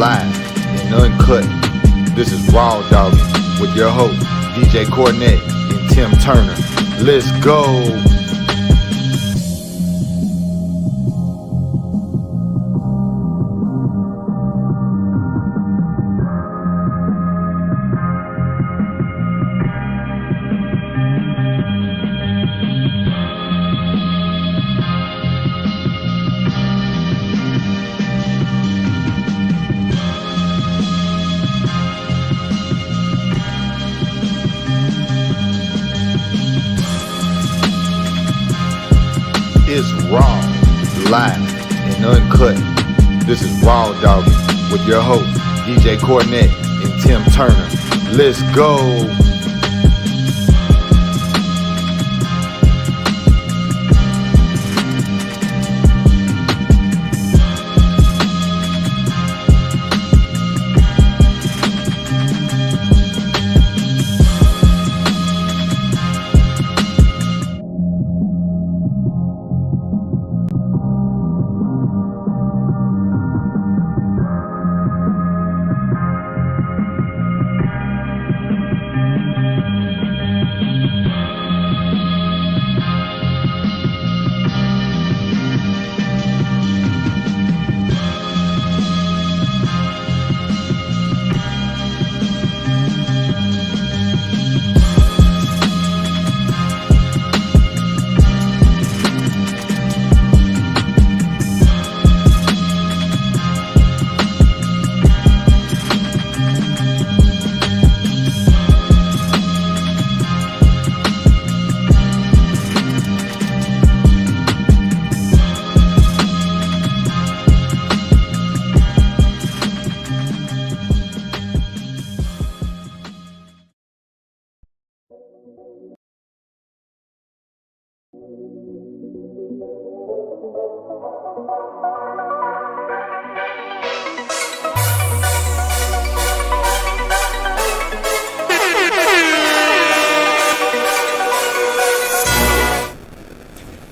live and uncut. This is Raw Dawggin with your host, DJ Cornette and Tim Turner. Let's go. It's raw, live, and uncut. This is Raw Dawggin with your host, DJ Cornette and Tim Turner. Let's go.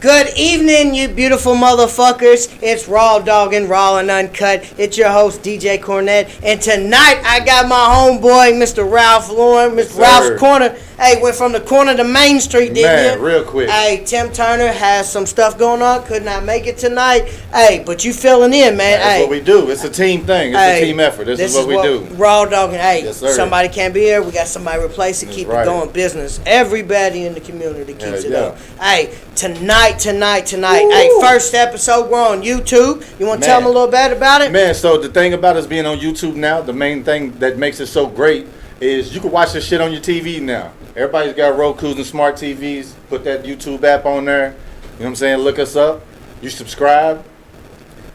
Good evening, you beautiful motherfuckers. It's Raw Dawggin Raw and Uncut. It's your host, DJ Cornette. And tonight, I got my homeboy, Mr. Ralph Lauren, Mr. Ralph's Corner. Hey, went from the corner to Main Street, didn't you? Real quick. Hey, Tim Turner has some stuff going on. Could not make it tonight. Hey, but you filling in, man. That's what we do. It's a team thing. It's a team effort. This is what we do. Raw Dawggin. Hey, yes, sir. Somebody can't be here. We got somebody replace it. Keep it going. Business. Everybody in the community keeps it up. Hey, tonight. Woo. Hey, first episode, we're on YouTube. You want to tell them a little bit about it? Man, so the thing about us being on YouTube now, the main thing that makes it so great is you can watch this shit on your TV now. Everybody's got Roku's and smart TVs. Put that YouTube app on there. You know what I'm saying? Look us up. You subscribe.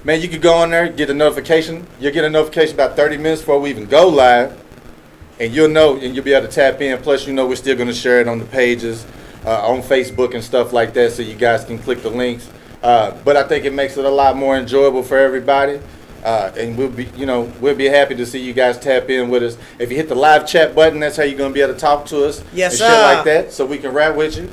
Man, you could go on there, get a notification. You'll get a notification about 30 minutes before we even go live. And you'll know, and you'll be able to tap in. Plus, you know we're still going to share it on the pages, on Facebook and stuff like that, so you guys can click the links. But I think it makes it a lot more enjoyable for everybody. And we'll be happy to see you guys tap in with us. If you hit the live chat button, that's how you're gonna be able to talk to us. Yes, and sir. Shit like that, so we can rap with you.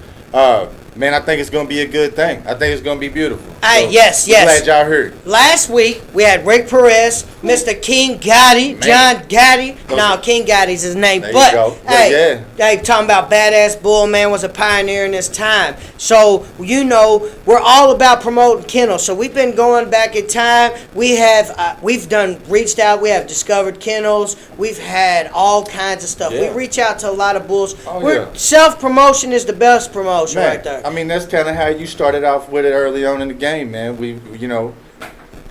Man, I think it's gonna be a good thing. I think it's gonna be beautiful. Hey, so, yes. Glad y'all heard. Last week we had Rick Perez, Mr. King Gotti, John Gotti. No, King Gotti's his name. There but you go. hey, talking about badass bull, man, was a pioneer in this time. So we're all about promoting kennels. So we've been going back in time. We have reached out. We have discovered kennels. We've had all kinds of stuff. Yeah. We reach out to a lot of bulls. Self promotion is the best promotion, man, right there. I mean, that's kind of how you started off with it early on in the game, man.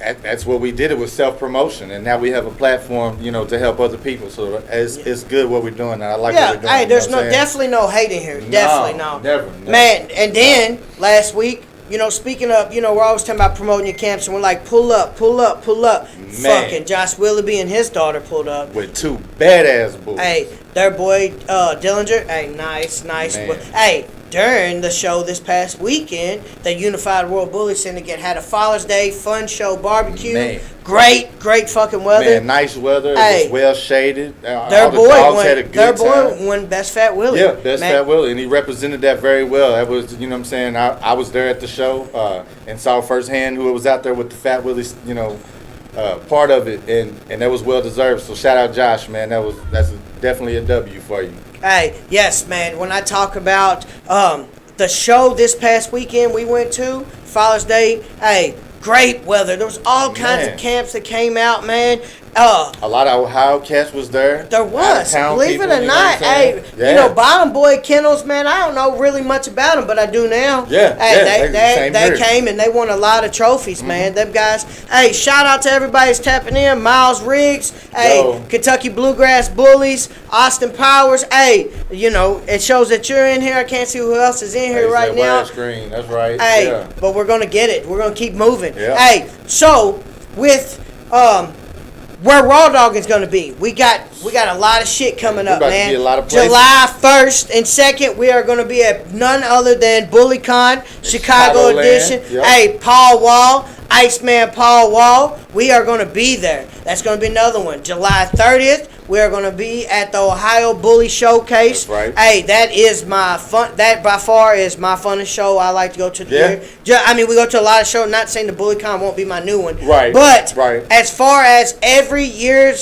That's what we did. It was self-promotion, and now we have a platform, to help other people. So it's good what we're doing. And I like what we're doing. Hey, there's definitely no hate in here. Definitely no. Never. Man, and then last week, speaking of, we're always talking about promoting your camps, and we're like, pull up. Man. Fucking Josh Willoughby and his daughter pulled up. With two badass bulls. Hey, their boy, Dillinger. Hey, nice. Hey, during the show this past weekend, the Unified World Bullies Syndicate had a Father's Day fun show barbecue. Man. Great fucking weather. Man, nice weather. It was well shaded. Their all the boy dogs had a good time. won Best Fat Willie. Yeah, Best Fat Willie, and he represented that very well. That was, what I'm saying. I was there at the show and saw firsthand who was out there with the Fat Willie, part of it, and that was well deserved. So shout out Josh, man. That's definitely a W for you. Hey, yes, man. When I talk about the show this past weekend we went to, Father's Day, hey, great weather. There was all kinds of camps that came out, man. A lot of Ohio cats was there. There was. Believe it or not, hey, yeah. you know, Bottom Boy Kennels, man, I don't know really much about them, but I do now. Yeah, hey, they came and they won a lot of trophies, man. Them guys. Hey, shout out to everybody that's tapping in. Miles Riggs, hey, Kentucky Bluegrass Bullies, Austin Powers. Hey, you know, it shows that you're in here. I can't see who else is in here right now. Screen. That's right. Hey, but we're gonna get it. We're gonna keep moving. Yeah. Hey, so with where Raw Dogging's gonna be, we got a lot of shit coming up, man. To be a lot of places. July 1st and 2nd, we are gonna be at none other than BullyCon Chicago edition. Yep. Hey, Paul Wall, Iceman Paul Wall, we are gonna be there. That's gonna be another one. July 30th. We are going to be at the Ohio Bully Showcase. That's right. Hey, that is my fun. That by far is my funnest show. I like to go to the year. I mean, we go to a lot of shows. Not saying the BullyCon won't be my new one. Right. But as far as every year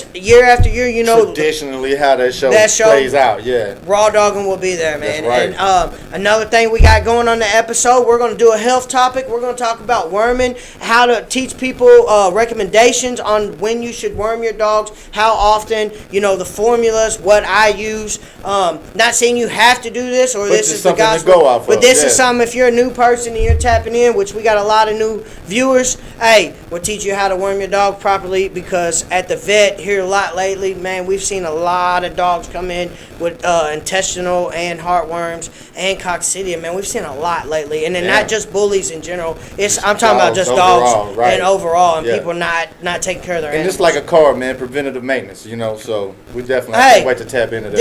after year, you know, traditionally how that show plays out. Yeah. Raw Dogging will be there, man. That's right. And another thing we got going on the episode, we're going to do a health topic. We're going to talk about worming, how to teach people recommendations on when you should worm your dogs, how often. You know, the formulas, what I use. Not saying you have to do this or this is the gospel. To go off but this is something, if you're a new person and you're tapping in, which we got a lot of new viewers, hey, we'll teach you how to worm your dog properly, because at the vet here a lot lately, man, we've seen a lot of dogs come in with intestinal and heartworms and coccidia, man. We've seen a lot lately. And then not just bullies in general. I'm talking about just dogs and overall, and people not taking care of their animals. And just like a car, man, preventative maintenance, you know, so we definitely can't wait to tap into that.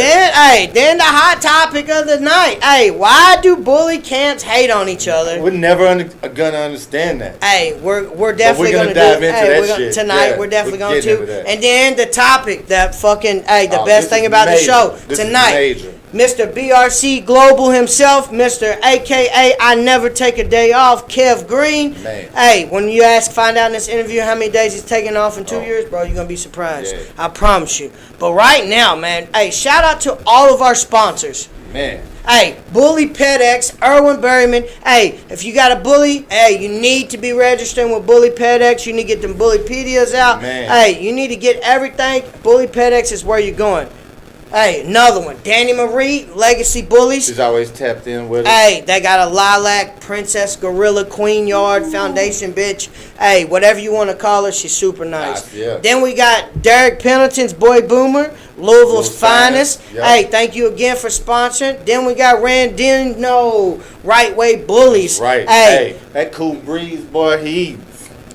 Then the hot topic of the night. Hey, why do bully camps hate on each other? We're never gonna understand that. Hey, we're definitely gonna dive into that shit tonight. Yeah, we're definitely going to. To. And then the topic, that fucking the best thing about the show tonight. Mr. BRC Global himself, Mr. AKA I Never Take a Day Off, Kev Green. Man. Hey, when you find out in this interview how many days he's taking off in 2 years, bro, you're going to be surprised. Yeah. I promise you. But right now, man, hey, shout out to all of our sponsors. Man. Hey, Bully PetX, Erwin Berryman. Hey, if you got a bully, hey, you need to be registering with Bully PetX. You need to get them Bullypedias out. Man. Hey, you need to get everything. Bully PetX is where you're going. Hey, another one. Danny Marie, Legacy Bullies. She's always tapped in with it. Hey, they got a Lilac, Princess Gorilla, Queen Yard, Foundation bitch. Hey, whatever you want to call her, she's super nice. Yeah. Then we got Derek Pendleton's Boy Boomer, Louisville's finest. Yep. Hey, thank you again for sponsoring. Then we got Randino, Right Way Bullies. Right. Hey, that Cool Breeze boy,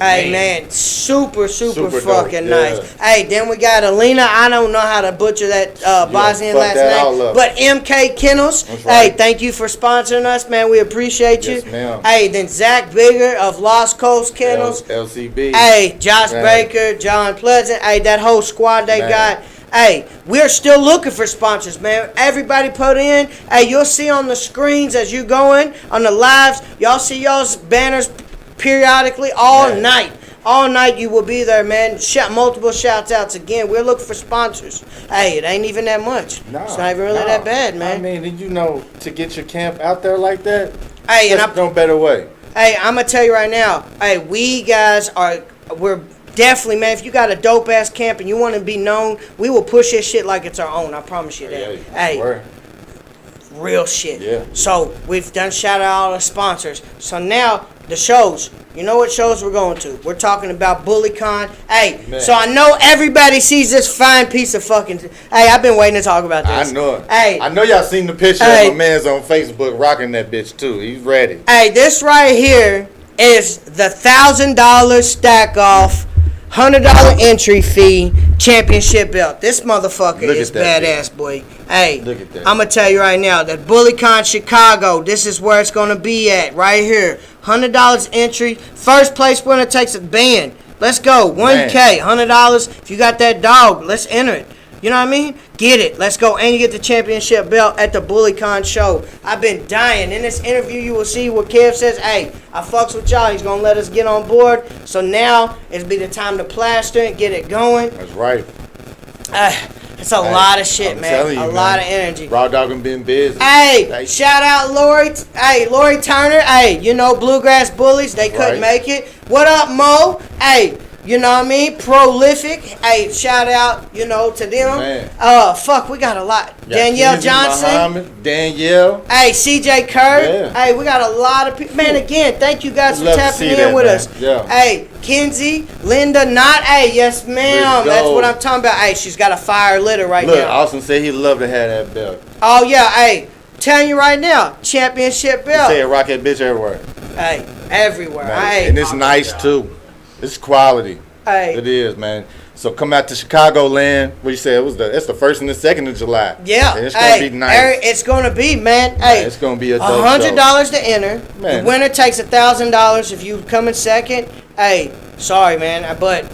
Hey, man, super fucking dope. nice. Yeah. Hey, then we got Alina. I don't know how to butcher that Bosnian last name. But MK Kennels. That's right. Hey, thank you for sponsoring us, man. We appreciate you. Yes, ma'am. Hey, then Zach Bigger of Lost Coast Kennels. LCB. Hey, Josh Baker, John Pleasant. Hey, that whole squad they got. Hey, we're still looking for sponsors, man. Everybody put in. Hey, you'll see on the screens as you going on the lives. Y'all see y'all's banners periodically all night. All night you will be there, man. Multiple shouts outs again. We're looking for sponsors. Hey, it ain't even that much. No, it's not even really that bad, man. I mean, you know, to get your camp out there like that, hey, there's no better way. Hey, I'm going to tell you right now. Hey, we're definitely, man, if you got a dope ass camp and you want to be known, we will push this shit like it's our own. I promise you that. Hey, real shit. Yeah. So we've done shout out all the sponsors. So now the shows. You know what shows we're going to? We're talking about BullyCon. Hey, man. So I know everybody sees this fine piece of fucking. Hey, I've been waiting to talk about this. I know it. Hey, I know y'all seen the picture of my man's on Facebook rocking that bitch too. He's ready. Hey, this right here is the $1,000 stack off, $100 entry fee championship belt. This motherfucker is badass, boy. Hey, look at that. I'm going to tell you right now that BullyCon Chicago, this is where it's going to be at, right here. $100 entry. First place winner takes a band. Let's go. $1K, $100. If you got that dog, let's enter it. You know what I mean? Get it. Let's go. And you get the championship belt at the BullyCon show. I've been dying. In this interview, you will see what Kev says. Hey, I fucks with y'all. He's going to let us get on board. So now it'll be the time to plaster and get it going. That's right. It's a lot of shit, man. A lot of energy. Raw Dawggin been busy. Hey, shout out Lori. Hey, Lori Turner. Hey, you know, Bluegrass Bullies. They couldn't make it. What up, Mo? Hey, you know what I mean? Prolific. Hey, shout out, you know, to them. Man. Fuck, we got a lot. Danielle Johnson. Muhammad, Danielle. Hey, CJ Kerr. Hey, we got a lot of people. Man, again, thank you guys for tapping in with us. Yeah. Hey, Kenzie, Linda Knott. Hey, yes, ma'am. That's what I'm talking about. Hey, she's got a fire litter right now. Look, Austin said he'd love to have that belt. Oh, yeah. Hey, telling you right now, championship belt. He said rock that bitch everywhere. Hey, everywhere. Hey, and it's nice, too. It's quality. Hey. It is, man. So come out to Chicagoland. What you said? It's the 1st and the 2nd of July. Yeah. And it's gonna be nice. It's gonna be, man. Hey, it's gonna be a dope $100 to enter. Man. The winner takes $1,000 if you come in second. Hey, sorry, man, but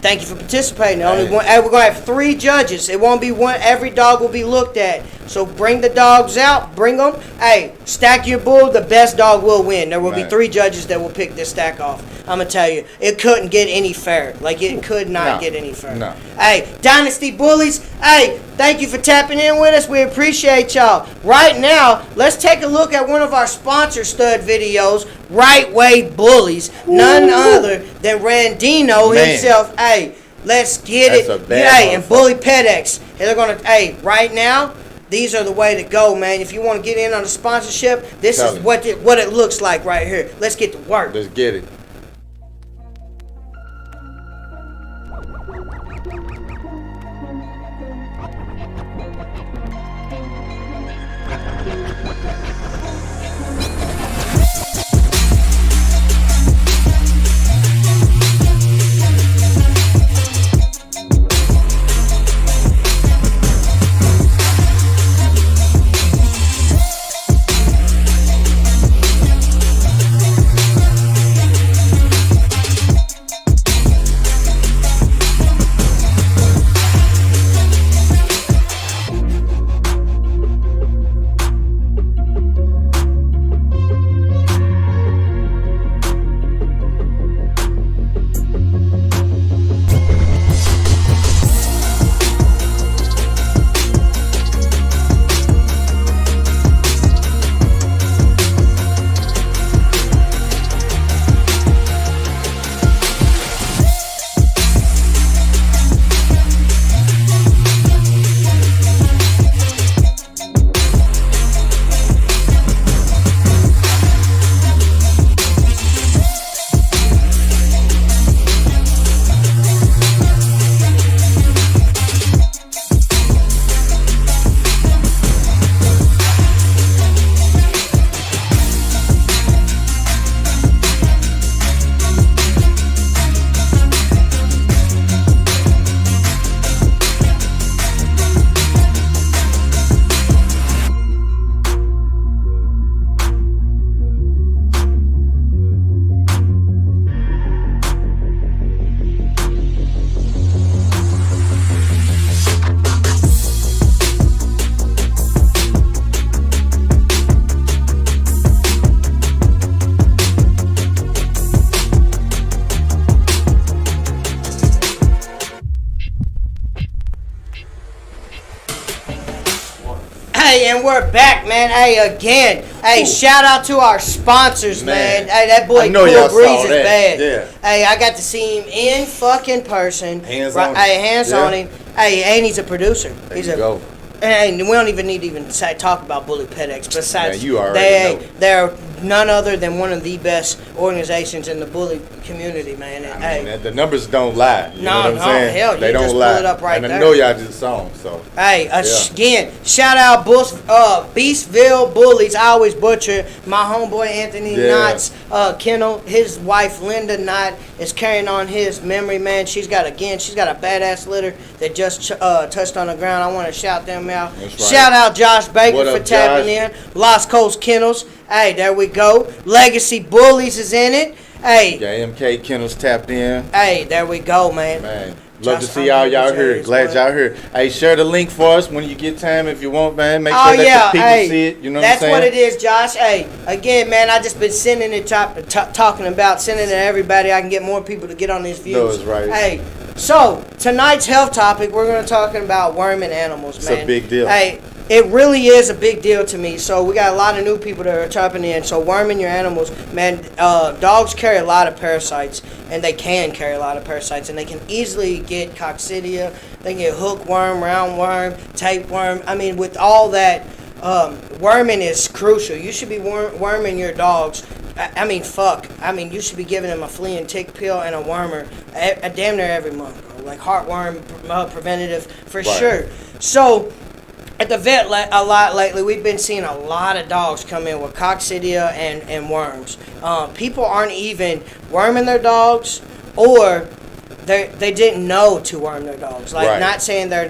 thank you for participating. Only one. Hey, we're gonna have 3 judges. It won't be one. Every dog will be looked at. So bring the dogs out. Bring them. Hey, stack your bull. The best dog will win. There will be 3 judges that will pick this stack off. I'm gonna tell you, it couldn't get any fairer. Like it could not get any fairer. No. Hey, Dynasty Bullies. Hey, thank you for tapping in with us. We appreciate y'all. Right now, let's take a look at one of our sponsor stud videos. Right Way Bullies. None other than Randino himself. Hey, let's get it. Hey, and Bully PedX. And they're gonna. Hey, right now. These are the way to go, man. If you want to get in on the sponsorship, this is what it looks like right here. Let's get to work. Let's get it. Hey, and we're back, man. Hey, again. Hey, shout out to our sponsors, man. Hey, that boy Cool Breeze is bad. Yeah. Hey, I got to see him in fucking person. Hands on him. Hey, hands on him. Hey, and he's a producer. There you go. And we don't even need to talk about Bully PedX. Besides, man, you already know. They're none other than one of the best organizations in the bully community, man. I mean, the numbers don't lie. You know what I'm saying? Hell, they you don't just lie. pull it up right and there. I know y'all just saw them, so. Hey, again, shout out Beastville Bullies. I always butcher my homeboy Anthony Knott's kennel. His wife Linda Knott is carrying on his memory, man. She's got a badass litter that just touched on the ground. I want to shout them out. That's right. Shout out Josh Baker for tapping Josh? in. Lost Coast Kennels. Hey, there we go. Legacy Bullies is in it. Hey. Yeah, MK Kennels tapped in. Hey, there we go, man. Love to see all y'all here. Glad y'all here. Hey, share the link for us when you get time if you want, man. Make sure that the people see it. You know what I'm saying? That's what it is, Josh. Hey, again, man, I just been sending it, talking about sending it to everybody. I can get more people to get on these views. No, it's right. Hey, so tonight's health topic, we're going to talking about worming animals, man. It's a big deal. Hey, it really is a big deal to me. So we got a lot of new people that are chopping in. So worming your animals, man, dogs carry a lot of parasites, and they can carry a lot of parasites, and they can easily get coccidia, they can get hookworm, roundworm, tapeworm. I mean, with all that, worming is crucial. You should be worming your dogs. I mean, you should be giving them a flea and tick pill and a wormer damn near every month, bro. Like heartworm preventative for sure. So at the vet a lot lately, we've been seeing a lot of dogs come in with coccidia and worms. People aren't even worming their dogs, or they didn't know to worm their dogs. Like not saying they're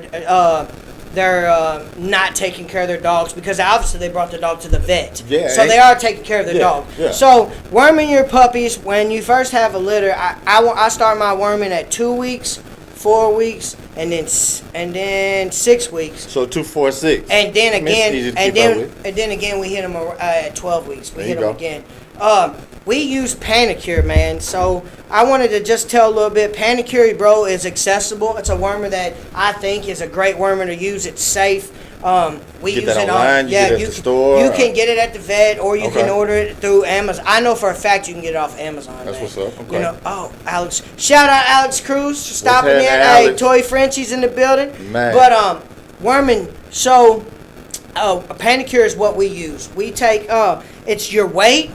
not taking care of their dogs, because obviously they brought the dog to the vet. Yeah, so they are taking care of their dog. Yeah. So worming your puppies, when you first have a litter, I start my worming at 2 weeks, 4 weeks, and then 6 weeks. So 2, 4, 6. And then again, and then again we hit them at 12 weeks. We hit them again. We use Panicure, man. So I wanted to just tell a little bit. Panicure, bro, is accessible. It's a wormer that I think is a great wormer to use. It's safe. We use it online. You can get it at the vet, or you can order it through Amazon. I know for a fact you can get it off Amazon. That's what's up. Okay. You know, Alex. Shout out Alex Cruz for stopping in. Hey, Toy Frenchie's in the building. Man. But worming. So a Panicure is what we use. We take it's your weight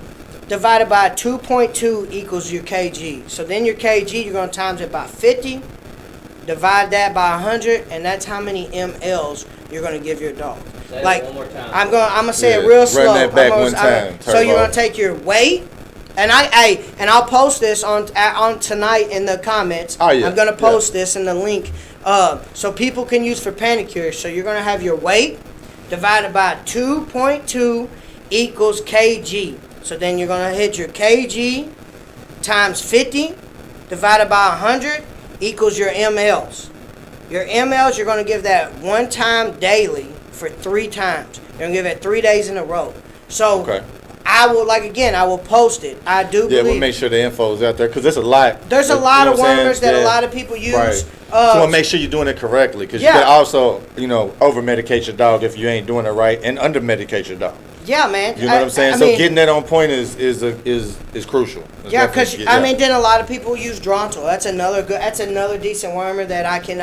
divided by 2.2 equals your kg. So then your kg, you're going to times it by 50, divide that by 100, and that's how many mLs you're going to give your dog. Say like, one more time. I'm going to say it real slow. Run that back one time. So you're going to take your weight, and I'll post this on tonight in the comments. Oh, yeah. I'm going to post this in the link so people can use for Panicure. So you're going to have your weight divided by 2.2 equals kg. So then you're going to hit your kg times 50 divided by 100 equals your mLs. Your mLs, you're going to give that one time daily for 3 times. You're going to give it 3 days in a row. So I will post it. I do believe. Yeah, we'll make sure the info is out there, because there's a lot. There's a lot of wormers that a lot of people use. Right. So we'll make sure you're doing it correctly, because you can also, over-medicate your dog if you ain't doing it right, and under-medicate your dog. Yeah, man. You know what I'm saying? So getting that on point is crucial. Because then a lot of people use Drontal. That's another decent wormer that I can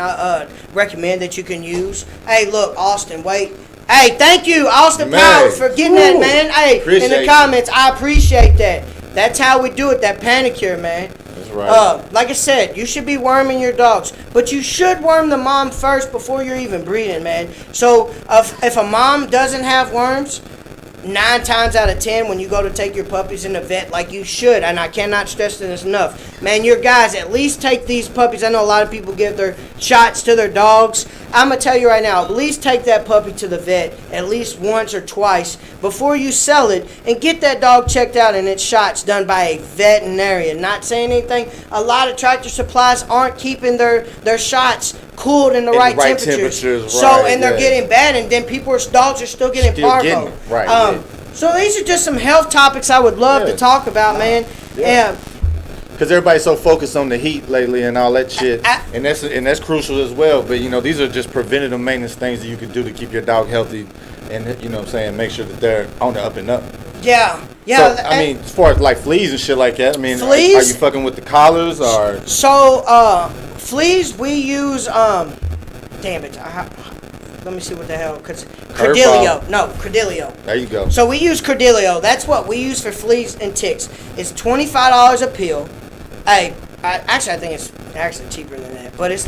recommend that you can use. Hey, look, Austin, wait. Hey, thank you, Austin Powers, for getting that, man. Hey, in the comments, I appreciate that. That's how we do it. That Panicure, man. That's right. Like I said, you should be worming your dogs, but you should worm the mom first before you're even breeding, man. So if a mom doesn't have worms, 9 times out of 10, when you go to take your puppies in the vet, like you should, and I cannot stress this enough, man, your guys, at least take these puppies. I know a lot of people give their shots to their dogs. I'm going to tell you right now, at least take that puppy to the vet at least once or twice before you sell it, and get that dog checked out and its shots done by a veterinarian. Not saying anything. A lot of Tractor Supplies aren't keeping their shots cooled in the right temperatures. And they're getting bad, and then dogs are still getting parvo. So these are just some health topics I would love to talk about, man. Yeah. Because everybody's so focused on the heat lately and all that shit, and that's crucial as well. But these are just preventative maintenance things that you can do to keep your dog healthy, and make sure that they're on the up and up. Yeah. So, as far as like fleas and shit like that, fleas? Are you fucking with the collars or? So fleas we use. Damn it. Let me see what the hell. Cordilio. No, Cordilio. There you go. So we use Cordilio. That's what we use for fleas and ticks. It's $25 a pill. Hey, I think it's actually cheaper than that. But it's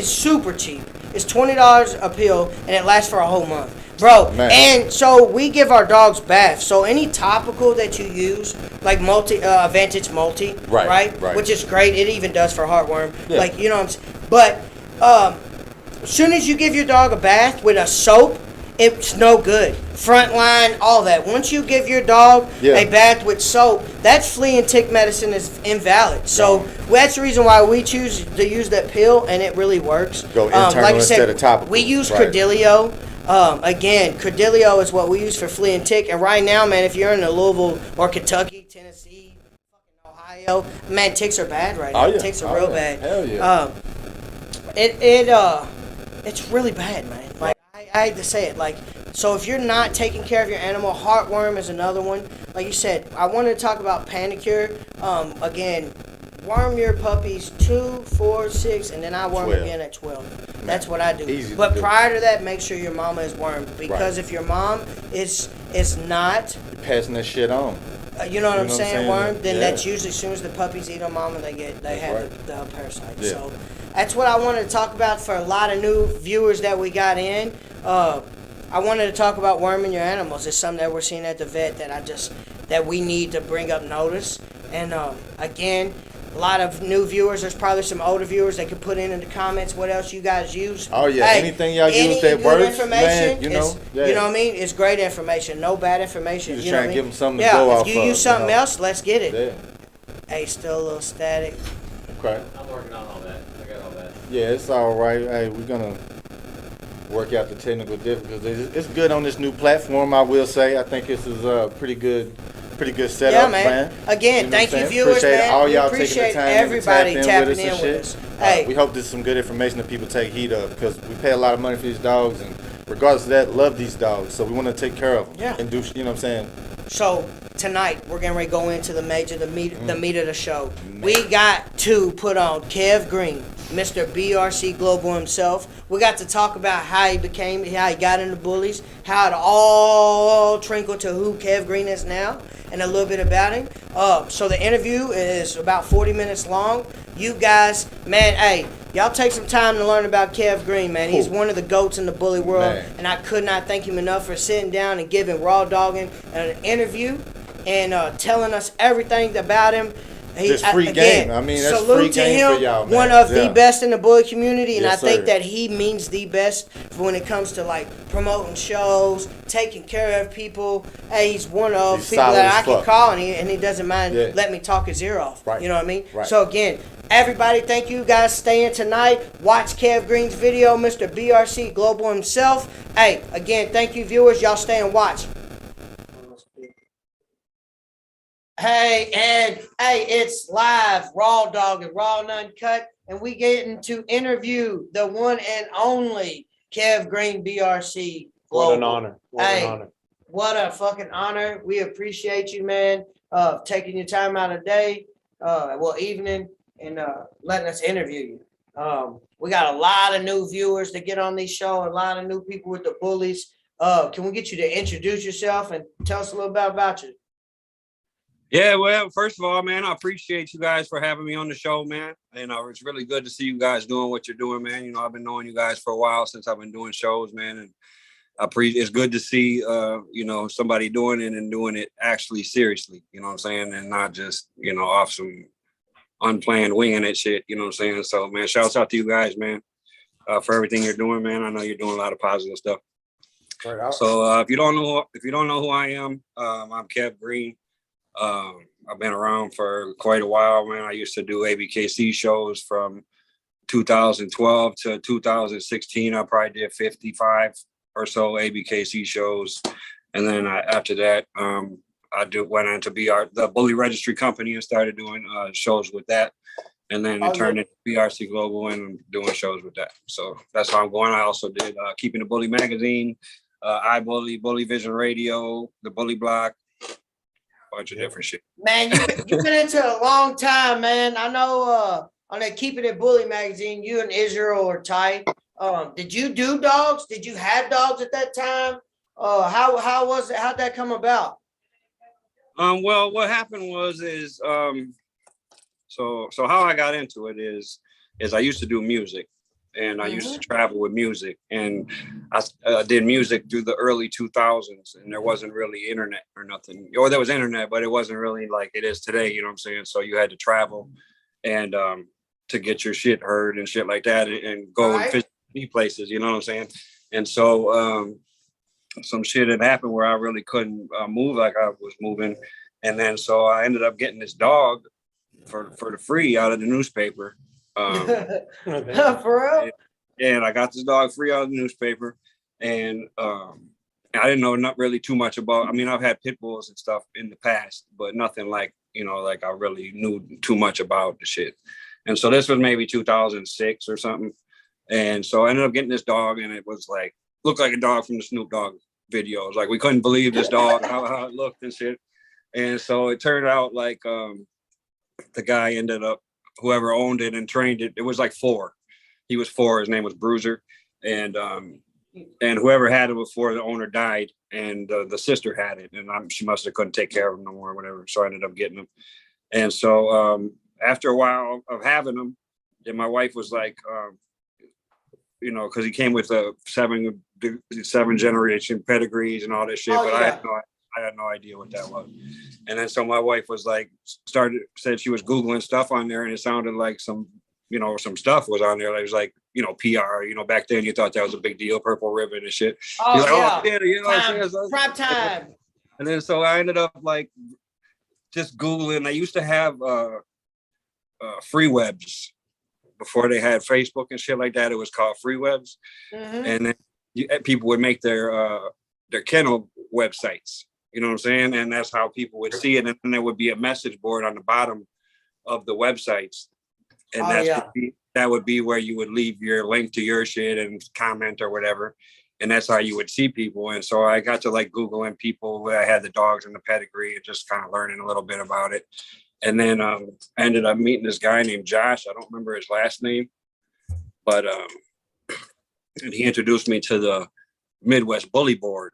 super cheap. It's $20 a pill, and it lasts for a whole month. Bro, man. And so we give our dogs baths. So any topical that you use, like Vantage Multi, right? Which is great. It even does for heartworm. Yeah. What I'm saying? But as soon as you give your dog a bath with a soap it's no good. Frontline, all that. Once you give your dog a bath with soap, that flea and tick medicine is invalid. So that's the reason why we choose to use that pill, and it really works. Go internal like I instead said, of topical. we use Credelio. Again, Credelio is what we use for flea and tick. And right now, man, if you're in Louisville or Kentucky, Tennessee, fucking Ohio, man, ticks are bad right now. Ticks are real bad. Hell yeah. It's really bad, man. Like I hate to say it, like, so if you're not taking care of your animal, heartworm is another one. Like you said, I wanted to talk about Panicure. Again, worm your puppies 2, 4, 6, and then I worm 12. again at 12. That's what I do. Easy but to do. Prior to that, make sure your mama is wormed, because if your mom is not, You're passing that shit on. you know what I'm saying, worm, then Yeah. that's usually as soon as the puppies eat on mama, they have right. the parasite. Yeah. So that's what I wanted to talk about for a lot of new viewers that we got in. I wanted to talk about worming your animals. It's something that we're seeing at the vet that we need to bring up notice. And again, a lot of new viewers. There's probably some older viewers that could put in the comments what else you guys use. Oh yeah, Hey, anything y'all any use that good works, information man, you know. you know what I mean? It's great information. No bad information. You just You know trying what to I mean? give them something to go if off you of, use something you know? else, let's get it. Yeah. Hey, still a little static. Okay. I'm working on all that. I got all that. Yeah, it's all right. Hey, we're gonna work out the technical difficulties. It's good on this new platform, I will say. I think this is a pretty good setup, Yeah, man. Again, know thank what you, I'm saying? viewers, Appreciate man. all We y'all taking the appreciate time to everybody tap tapping in in with with us us. and shit. Hey. We hope this is some good information that people take heed of, because we pay a lot of money for these dogs, and regardless of that, love these dogs. So we want to take care of them. Yeah. And do, you know what I'm saying? So tonight we're getting ready to go into the meat of the show. We got to put on Kev Green, Mr. BRC Global himself. We got to talk about how he got into bullies, how it all trickled to who Kev Green is now, and a little bit about him. So the interview is about 40 minutes long. You guys, man, hey, y'all take some time to learn about Kev Green, man. He's one of the GOATs in the bully world, Man. and I could not thank him enough for sitting down and giving Raw Dawggin an interview and telling us everything about him. It's free game. I mean, that's salute free to game him, for y'all, man. one of Yeah. the best in the bully community, and Yes, I think sir. that he means the best when it comes to like promoting shows, taking care of people. Hey, he's one of He's people solid that I as can fuck. call, and he doesn't mind Yeah. letting me talk his ear off. Right. You know what I mean? Right. So again, everybody, thank you guys staying tonight. Watch Kev Green's video, Mr. BRC Global himself. Hey, again, thank you viewers. Y'all stay and watch. Hey, it's live, Raw Dawggin Raw Uncut, and we getting to interview the one and only Kev Green, BRC Global. What an honor. What Hey, an honor. What a fucking honor. We appreciate you, man, taking your time out of day, evening, and letting us interview you. We got a lot of new viewers to get on this show, a lot of new people with the bullies. Can we get you to introduce yourself and tell us a little bit about you? Yeah, well, first of all, man, I appreciate you guys for having me on the show, man. And it's really good to see you guys doing what you're doing, man. You know, I've been knowing you guys for a while since I've been doing shows, man. And it's good to see, you know, somebody doing it and doing it actually seriously, you know what I'm saying? And not just, you know, off some unplanned winging it shit, you know what I'm saying? So, man, shouts out to you guys, man, for everything you're doing, man. I know you're doing a lot of positive stuff. Right. So if you don't know who I am, I'm Kev Green. I've been around for quite a while, man. I used to do ABKC shows from 2012 to 2016. I probably did 55 or so ABKC shows. And then after that, went on to be the Bully Registry Company and started doing shows with that. And then it turned into BRC Global and I'm doing shows with that. So that's how I'm going. I also did Keeping the Bully magazine, iBully, Bully Vision Radio, the Bully Block, bunch of different shit. Man, you've been into it a long time, man. I know on that Keeping It Bully magazine, you and Israel are tight. Did you do dogs? Did you have dogs at that time? How was it? How'd that come about? Well, what happened is so how I got into it is I used to do music. And I used to travel with music, and I did music through the early 2000s, and there wasn't really internet or nothing, or there was internet, but it wasn't really like it is today. You know what I'm saying? So you had to travel and to get your shit heard and shit like that, and go and visit places. You know what I'm saying? And so some shit had happened where I really couldn't move like I was moving. And then so I ended up getting this dog for the free out of the newspaper. For real? And I got this dog free out of the newspaper. And I didn't know not really too much about, I mean, I've had pit bulls and stuff in the past, but nothing like, you know, like I really knew too much about the shit. And so this was maybe 2006 or something. And so I ended up getting this dog, and it was like, looked like a dog from the Snoop Dogg videos. Like, we couldn't believe this dog, how it looked and shit. And so it turned out like the guy ended up, whoever owned it and trained it, it was like 4. He was 4. His name was Bruiser. And whoever had it before the owner died, and the sister had it, and she must have couldn't take care of him no more or whatever. So I ended up getting him. And so after a while of having him, then my wife was like, you know, because he came with a 7 generation pedigrees and all this shit, but yeah. I had no idea what that was. And then so my wife was like, said she was Googling stuff on there, and it sounded like some stuff was on there. Like, it was like, you know, PR, you know, back then you thought that was a big deal, purple ribbon and shit. Oh, like, yeah. Oh, yeah, you know what I'm saying? So, prime time. And then so I ended up like just Googling. I used to have free webs before they had Facebook and shit like that. It was called free webs. Mm-hmm. And then people would make their kennel websites, you know what I'm saying? And that's how people would see it. And then there would be a message board on the bottom of the websites. And that would be where you would leave your link to your shit and comment or whatever. And that's how you would see people. And so I got to like Googling people where I had the dogs and the pedigree and just kind of learning a little bit about it. And then I ended up meeting this guy named Josh. I don't remember his last name, but and he introduced me to the Midwest Bully Board.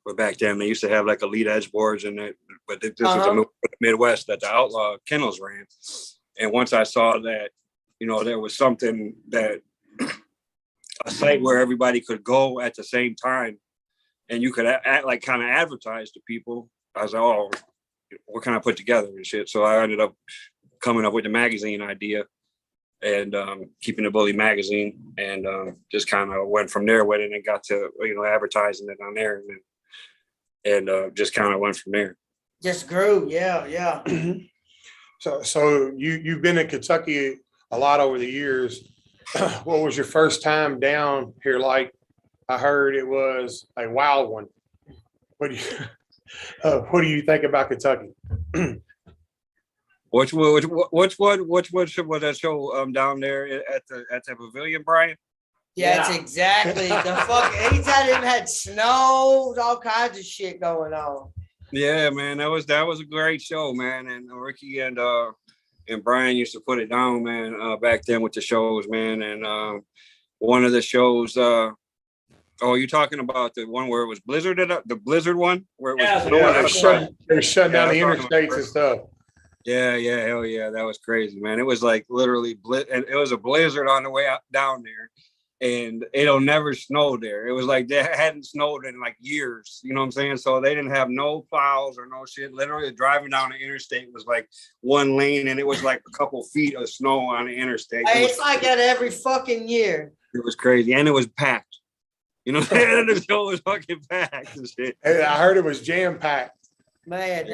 But back then they used to have like elite edge boards, and but this was the Midwest that the Outlaw Kennels ran. And once I saw that, you know, there was something that a site where everybody could go at the same time, and you could kind of advertise to people. I was like, oh, what can I put together and shit? So I ended up coming up with the magazine idea and Keeping the Bully magazine, and just kind of went from there with it and got to, you know, advertising it on there, and just kind of went from there. Just grew, yeah. So you've been in Kentucky a lot over the years. What was your first time down here like? I heard it was a wild one. What do you think about Kentucky? Which one was that show down there at the pavilion, Brian? Yeah, it's exactly the fuck. Anytime it had snow, all kinds of shit going on. Yeah, man, that was a great show, man. And Ricky and Brian used to put it down, man, back then with the shows, man. And one of the shows, you're talking about the one where it was blizzarded, the blizzard one where it was they were shutting down the interstates and stuff. Yeah, hell yeah, that was crazy, man. It was like literally and it was a blizzard on the way out down there. And it'll never snow there. It was like they hadn't snowed in like years, you know what I'm saying? So they didn't have no plows or no shit. Literally driving down the interstate was like one lane, and it was like a couple feet of snow on the interstate. Hey, it's like that every fucking year. It was crazy, and it was packed. You know what I'm saying? The show was fucking packed and shit. Hey, I heard it was jam packed. Man,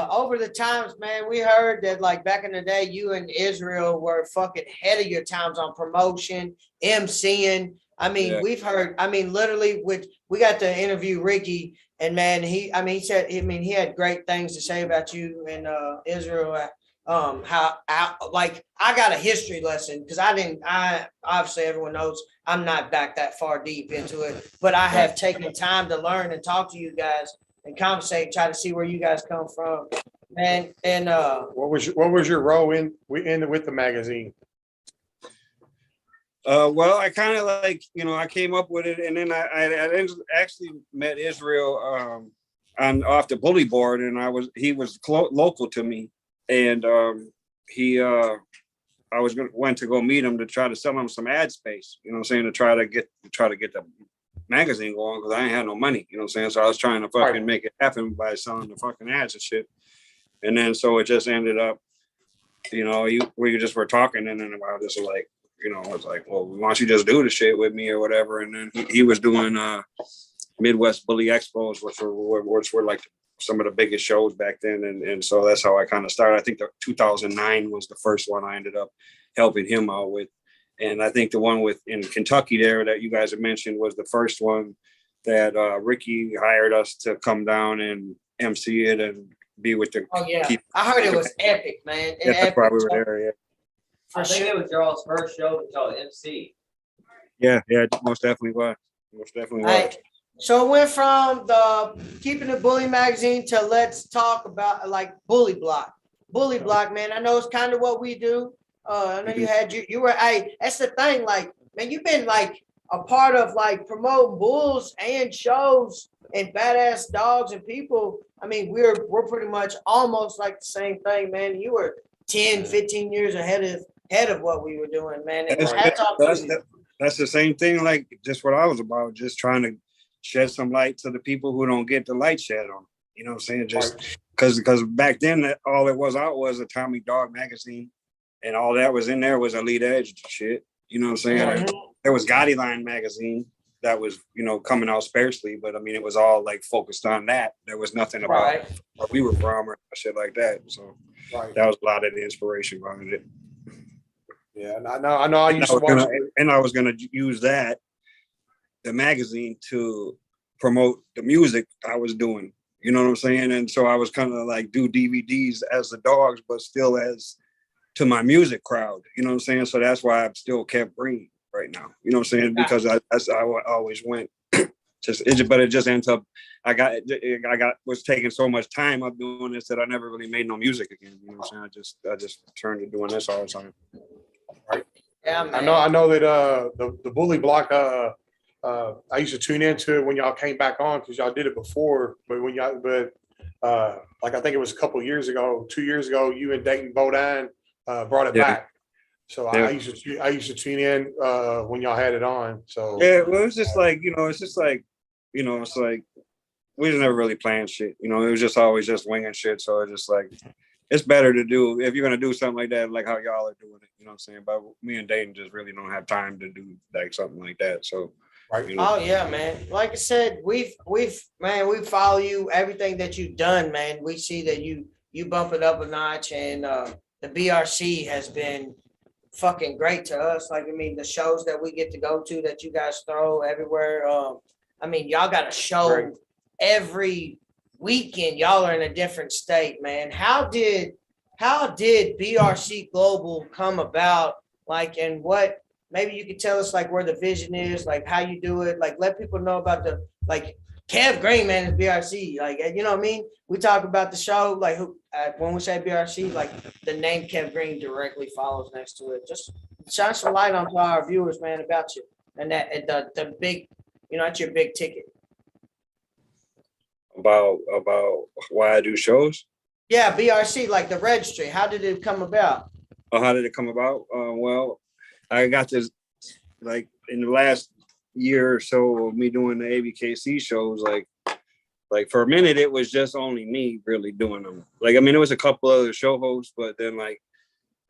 over the times, man, we heard that like back in the day, you and Israel were fucking ahead of your times on promotion, MCing. I mean, we've heard, literally we got to interview Ricky, and man, he had great things to say about you and Israel. I got a history lesson because I obviously everyone knows I'm not back that far deep into it, but I have taken time to learn and talk to you guys and conversate, try to see where you guys come from, man. And what was your role in with the magazine? Well, I kind of like, you know, I came up with it, and then I actually met Israel off the bully board, and he was local to me, and I went to go meet him to try to sell him some ad space, you know what I'm saying, to try to get the magazine going, because I ain't had no money, you know what I'm saying? So I was trying to fucking make it happen by selling the fucking ads and shit. And then so it just ended up, you know, we just were talking, and then I just like, you know, I was like, well, why don't you just do the shit with me or whatever? And then he was doing Midwest Bully Expos, which were like some of the biggest shows back then. And so that's how I kind of started. I think the 2009 was the first one I ended up helping him out with. And I think the one in Kentucky there that you guys have mentioned was the first one that Ricky hired us to come down and MC it and be with the. Oh yeah, I heard it was epic, man. Yeah, that's why we were there. Yeah. I think it was y'all's first show with y'all MC. Yeah, it most definitely was. Most definitely was. Right. So it went from the Keeping the Bully magazine to let's talk about like Bully Block. Bully Block, man. I know it's kind of what we do. I know you were, that's the thing. Like, man, you've been like a part of like promoting bulls and shows and badass dogs and people. I mean, we're pretty much almost like the same thing, man. You were 10, 15 years ahead of what we were doing, man. That's the same thing, like just what I was about, just trying to shed some light to the people who don't get the light shed on. You know what I'm saying? Just because back then all it was out was Atomic Dog magazine, and all that was in there was Elite Edge shit. You know what I'm saying? Mm-hmm. There was Gotti Line magazine that was, coming out sparsely, but I mean it was all like focused on that. There was nothing about where we were from or shit like that. So that was a lot of the inspiration behind it. Yeah, and I know. I used to watch it. And I was gonna use the magazine, to promote the music I was doing. You know what I'm saying? And so I was kind of like do DVDs as the dogs, but still as to my music crowd. You know what I'm saying? So that's why I'm still Kev Green right now. You know what I'm saying? Because I always went. But it just ends up. I was taking so much time up doing this that I never really made no music again. You know what I'm saying? I just turned to doing this all the time. Right. Yeah, man. I know that the Bully Block. I used to tune into it when y'all came back on because y'all did it before. But like I think it was a couple years ago, 2 years ago, you and Dayton Bodine brought it back. So I used to tune in when y'all had it on. So yeah, well, it's just like it's like we was never really playing shit. It was just always just winging shit. So it's just like it's better to do if you're gonna do something like that, like how y'all are doing it. You know what I'm saying? But me and Dayton just really don't have time to do like something like that. So. Right. Oh yeah, man. Like I said, we follow you, everything that you've done, man. We see that you bump it up a notch, and the BRC has been fucking great to us. Like, I mean, the shows that we get to go to that you guys throw everywhere. I mean, y'all got a show every weekend. Y'all are in a different state, man. How did BRC Global come about? Like, and what? Maybe you could tell us like where the vision is, like how you do it, like let people know about the like Kev Green, man, is BRC. Like, you know what I mean? We talk about the show, like when we say BRC, like the name Kev Green directly follows next to it. Just shine some light on our viewers, man, about you and that the big, that's your big ticket. About why I do shows? Yeah, BRC, like the registry. How did it come about? Oh, how did it come about? Well, I got this, like, in the last year or so of me doing the ABKC shows, like for a minute, it was just only me really doing them. Like, I mean, there was a couple other show hosts, but then, like,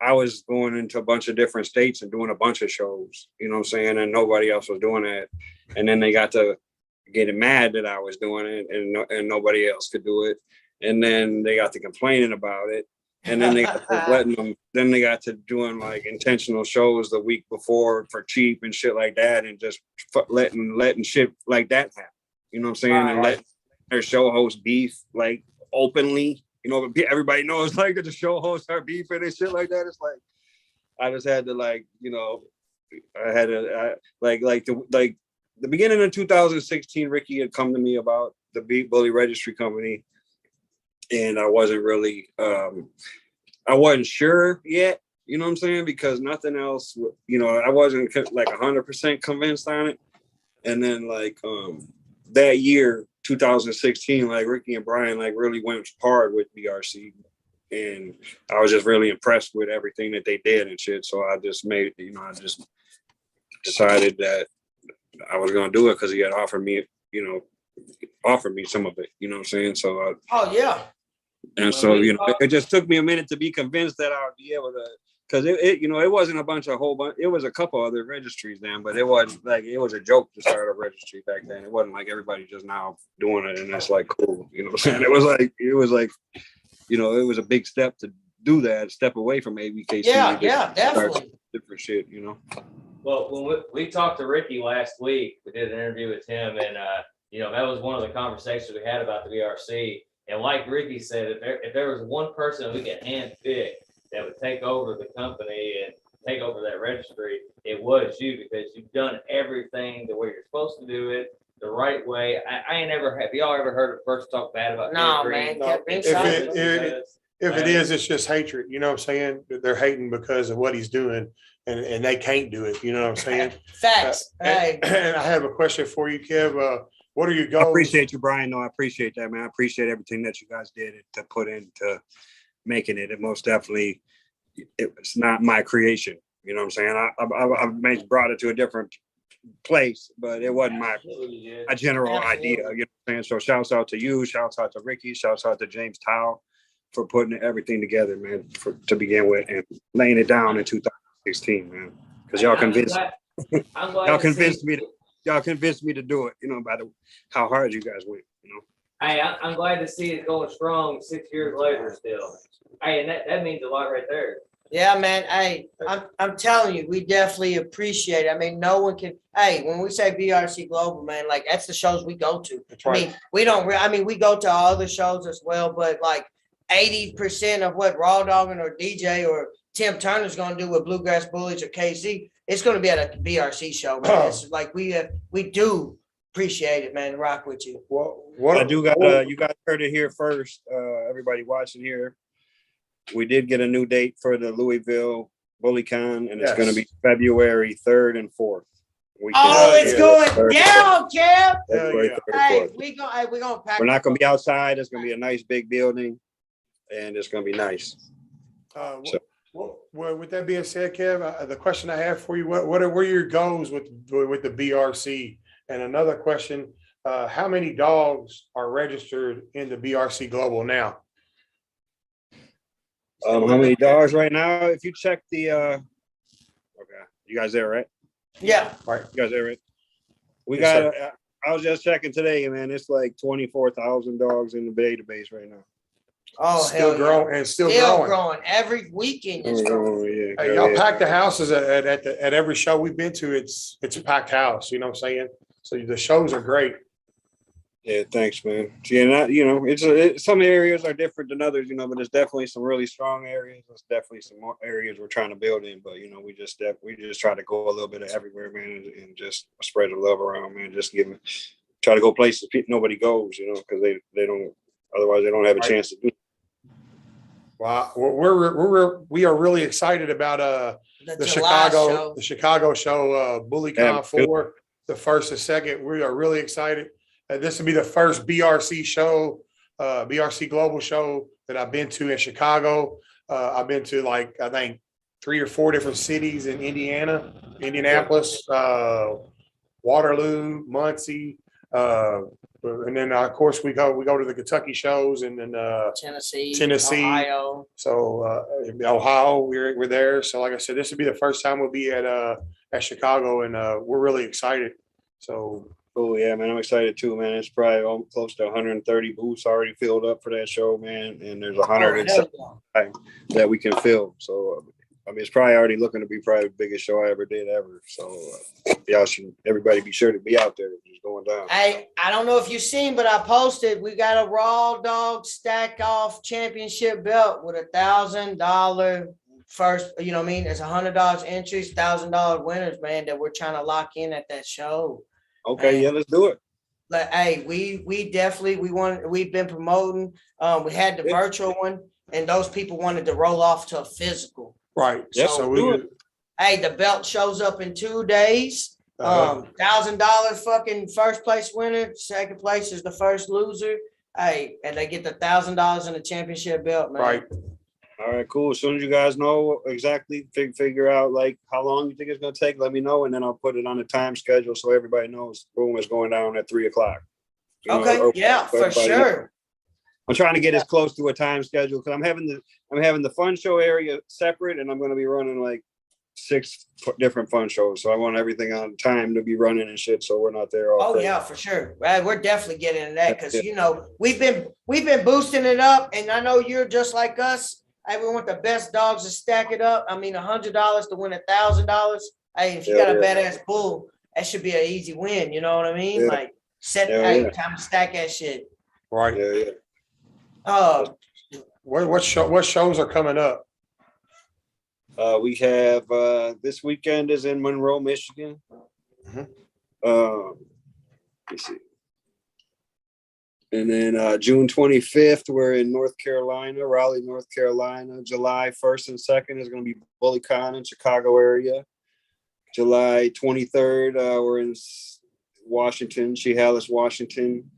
I was going into a bunch of different states and doing a bunch of shows, you know what I'm saying? And nobody else was doing that. And then they got to getting mad that I was doing it and nobody else could do it. And then they got to complaining about it. And then they got to letting them. Then they got to doing like intentional shows the week before for cheap and shit like that, and just letting shit like that happen. You know what I'm saying? And letting their show host beef like openly. Everybody knows like that the show hosts are beefing and shit like that. It's like I just had to like I had to the beginning of 2016. Ricky had come to me about the Beat Bully Registry Company. And I wasn't really, I wasn't sure yet, you know what I'm saying? Because nothing else, I wasn't like 100% convinced on it. And then like that year, 2016, like Ricky and Brian like really went hard with BRC. And I was just really impressed with everything that they did and shit. So I just I just decided that I was going to do it because he had offered me some of it, you know what I'm saying? So yeah. And so, it just took me a minute to be convinced that I would be able to, Because it wasn't a bunch of it was a couple other registries then, but it wasn't like it was a joke to start a registry back then. It wasn't like everybody just now doing it and it's like cool. You know what I'm saying? It was like it was a big step to do that, step away from ABKC. Yeah, definitely. Different shit, Well, when we talked to Ricky last week, we did an interview with him, and that was one of the conversations we had about the BRC. And like Ricky said, if there was one person that we could handpick that would take over the company and take over that registry, it was you, because you've done everything the way you're supposed to do it, the right way. I ain't never have y'all ever heard a person talk bad about No, Kev Green? man. No, Kev Green if it is, it's just hatred. You know what I'm saying? They're hating because of what he's doing, and they can't do it. You know what I'm saying? Facts. And I have a question for you, Kev. What are your goals? I appreciate you, Brian. No, I appreciate that, man. I appreciate everything that you guys did to put into making it. It most definitely, it's not my creation. You know what I'm saying? I brought it to a different place, but it wasn't my general idea. You know what I'm saying? So shouts out to you, shouts out to Ricky, shouts out to James Tao for putting everything together, man, to begin with, and laying it down in 2016, man. Because y'all convinced y'all convinced me to do it, by how hard you guys went, Hey, I'm glad to see it going strong 6 years later still. Hey, and that means a lot right there. Yeah, man. Hey, I'm telling you, we definitely appreciate it. I mean, no one can. Hey, when we say BRC Global, man, like that's the shows we go to. That's right. I mean, we don't. We go to all other shows as well, but like 80% of what Raw Dawggin or DJ or Tim Turner's going to do with Bluegrass Bullies or KC, it's going to be at a BRC show, man. It's like we do appreciate it, man. Rock with you. What I do got you guys heard it here first. Everybody watching here, we did get a new date for the Louisville BullyCon, and it's going to be February 3rd and 4th. It's going down, Kev. February 3rd and Hey, 4th. we're gonna pack. We're not going to be outside. It's going to be a nice big building, and it's going to be nice. Well, with that being said, Kev, the question I have for you: what are your goals with the BRC? And another question: how many dogs are registered in the BRC Global now? How many dogs right now? If you check the, okay, you guys there, right? Yeah. Right. You guys there, right? We Yes, got. I was just checking today, man. It's like 24,000 dogs in the database right now. Oh, still growing and still growing. Every weekend is growing. Oh, yeah. Hey, y'all pack the houses at every show we've been to. It's a packed house. You know what I'm saying? So the shows are great. Yeah, thanks, man. Yeah, it's some areas are different than others, but there's definitely some really strong areas. There's definitely some more areas we're trying to build in, but we just try to go a little bit of everywhere, man, and just spread the love around, man. Just try to go places nobody goes, because they don't. Otherwise, they don't have a chance to do it. Wow, we are really excited about the Chicago show, BullyCon 4, the first and second. We are really excited. This will be the first BRC show, BRC Global show that I've been to in Chicago. I've been to I think 3 or 4 different cities in Indianapolis, Waterloo, Muncie, and then of course we go to the Kentucky shows, and then Tennessee, Ohio. So Ohio, we're there. So like I said, this will be the first time we'll be at Chicago, and we're really excited. So. Oh yeah, man, I'm excited too, man. It's probably close to 130 booths already filled up for that show, man, and there's 175 that we can fill. So it's probably already looking to be probably the biggest show I ever did ever. So everybody be sure to be out there. Just going down. I don't know if you've seen, but I posted. We got a Raw Dog Stack Off Championship belt with $1,000 first. You know what I mean? It's $100 entries, $1,000 winners, man. That we're trying to lock in at that show. Okay, yeah, let's do it. But hey, we've been promoting. We had the virtual one, and those people wanted to roll off to a physical. Right. So, the belt shows up in 2 days. $1,000 fucking first place winner. Second place is the first loser. Hey, and they get the $1,000 in the championship belt, man. Right. All right, cool. As soon as you guys know exactly, figure out how long you think it's gonna take, let me know, and then I'll put it on the time schedule so everybody knows. Boom, it's going down at 3:00. Okay, yeah, for sure. I'm trying to get as close to a time schedule because I'm having the fun show area separate, and I'm going to be running like 6 different fun shows. So I want everything on time to be running and shit. So we're not there all. Oh crazy. yeah, for sure. Right, we're definitely getting into that because you know we've been boosting it up, and I know you're just like us. Hey, we want the best dogs to stack it up. I mean, $100 to win $1,000. Hey, if you got a badass bull, that should be an easy win. You know what I mean? Like time to stack that shit. Right. Yeah. What shows are coming up? We have this weekend is in Monroe, Michigan. Let's see. And then June 25th, we're in North Carolina, Raleigh, North Carolina. July 1st and 2nd is going to be BullyCon in Chicago area. July 23rd, we're in Washington, Chehalis, Washington.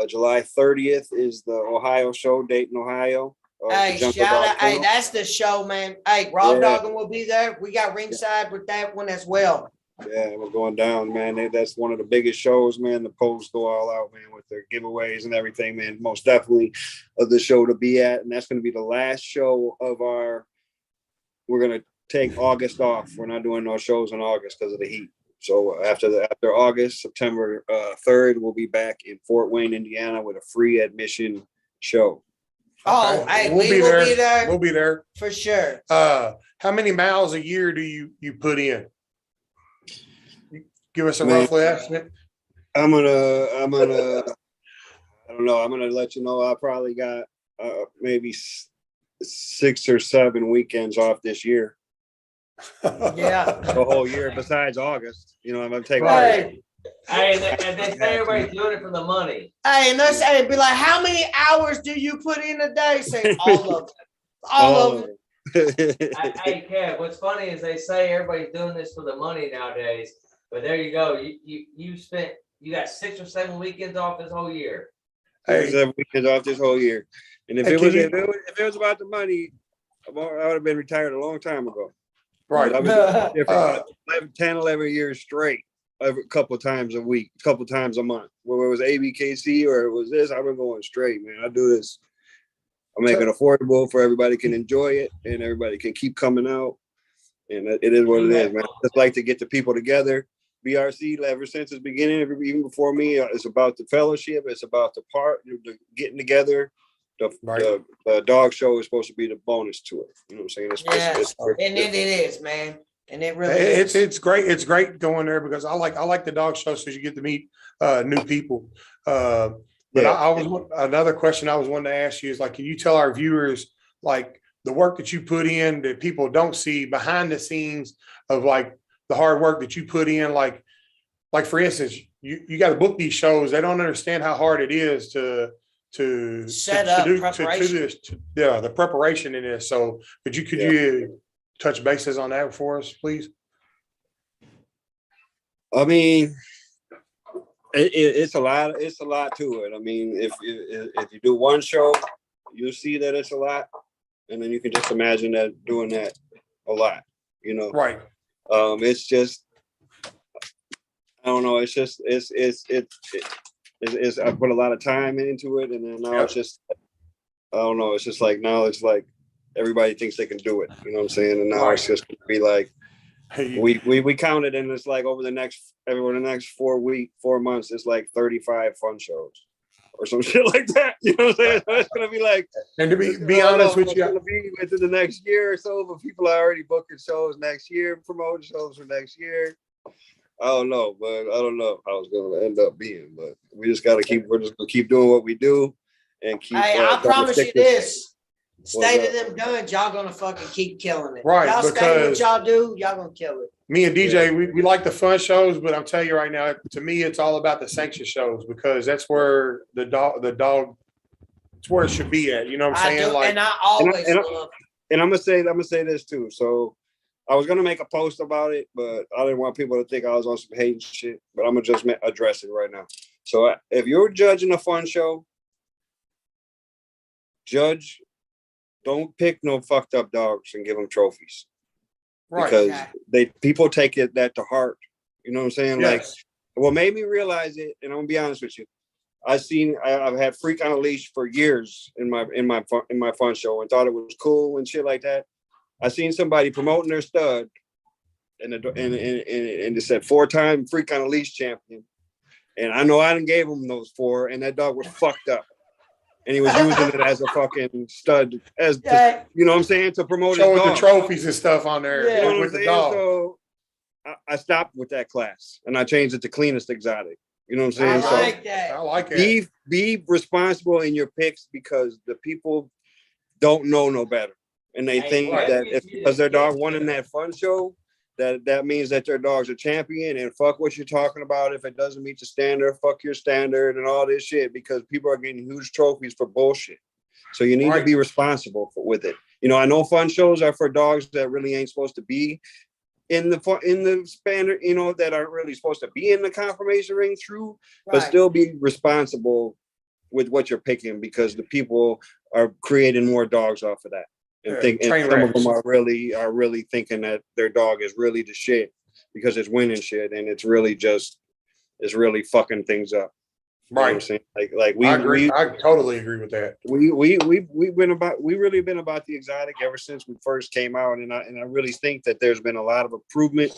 July 30th is the Ohio show, Dayton, Ohio. Hey, shout out. Hey, that's the show, man. Hey, Raw Dawggin will be there. We got ringside with that one as well. Yeah, we're going down, man. That's one of the biggest shows, man. The polls go all out, man, with their giveaways and everything, man. Most definitely of the show to be at. And that's going to be the last show of we're going to take August off. We're not doing no shows in August because of the heat. So after August, September 3rd, we'll be back in Fort Wayne, Indiana with a free admission show. Oh, hey, we will be there. We'll be there for sure. How many miles a year do you put in? Give us a roughly estimate. I'm gonna I don't know. I'm gonna let you know. I probably got maybe 6 or 7 weekends off this year. Yeah, the whole year besides August. You know, I'm gonna take. Right. Hey, and they say everybody's doing it for the money. Hey, and let's be like, how many hours do you put in a day? Say all of them. All of them. Hey, Kev, what's funny is they say everybody's doing this for the money nowadays. But there you go. You got 6 or 7 weekends off this whole year. 6 or 7 weekends off this whole year. And if it was about the money, I would have been retired a long time ago. Right. I was 10, 11 years straight, a couple of times a week, a couple of times a month. Whether it was ABKC or it was this, I've been going straight, man. I do this. I make it affordable for everybody can enjoy it and everybody can keep coming out. And it is what it is, man. I just like to get the people together. BRC, ever since its beginning, even before me, it's about the fellowship. It's about the getting together. The dog show is supposed to be the bonus to it. You know what I'm saying? And it is, man. And it really is. It's great. It's great going there because I like the dog show so you get to meet new people. Another question I was wanting to ask you is like, can you tell our viewers like the work that you put in that people don't see behind the scenes of like the hard work that you put in, like for instance, you got to book these shows. They don't understand how hard it is to set up preparation. The preparation in this. So could you touch bases on that for us, please? I mean, it's a lot. It's a lot to it. I mean, if you do one show, you'll see that it's a lot, and then you can just imagine that doing that a lot. You know, right. It's just, I don't know. It's just, it's I put a lot of time into it. And then now it's just, I don't know. It's just like, now it's like everybody thinks they can do it. You know what I'm saying? And now it's just gonna be like, we counted and it's like over the next 4 months, it's like 35 fun shows or some shit like that. You know what I'm saying? So it's gonna be like, and to be honest with you, it's gonna be within the next year or so, but people are already booking shows next year, promoting shows for next year. I don't know, but I don't know how it's gonna end up being. But we're just gonna keep doing what we do and keep. Hey, I promise you this. State of them guns, y'all gonna fucking keep killing it. Right, y'all stay what y'all do, y'all gonna kill it. Me and DJ, we like the fun shows, but I'm telling you right now, to me, it's all about the sanction shows because that's where the dog, it's where it should be at. You know what I'm saying? And I always love. And I'm gonna say this too. So I was gonna make a post about it, but I didn't want people to think I was on some hating shit. But I'm gonna just address it right now. So if you're judging a fun show, don't pick no fucked up dogs and give them trophies. Right. Because people take that to heart. You know what I'm saying? Yes. Like, what made me realize it, and I'm gonna be honest with you, I've had Freak on a Leash for years in my fun show and thought it was cool and shit like that. I seen somebody promoting their stud and it said 4-time Freak on a Leash champion. And I know I didn't gave him those 4, and that dog was fucked up. And he was using it as a fucking stud, you know what I'm saying, to promote his dog. Showing the trophies and stuff on there, Yeah. You know what with I'm the saying? dog. So I stopped with that class and I changed it to cleanest exotic. You know what I'm I saying? like that. I like it. Be responsible in your picks because the people don't know no better. And they think that because their dog won in that fun show, that means that their dog's a champion, and fuck what you're talking about. If it doesn't meet the standard, fuck your standard and all this shit, because people are getting huge trophies for bullshit. So you need to be responsible with it. You know, I know fun shows are for dogs that really ain't supposed to be in the standard, you know, that aren't really supposed to be in the conformation ring but still be responsible with what you're picking, because the people are creating more dogs off of that. And some of them are really thinking that their dog is really the shit because it's winning shit, and it's really fucking things up. You know what I'm saying? Like I agree. I totally agree with that. We've really been about the exotic ever since we first came out, and I really think that there's been a lot of improvement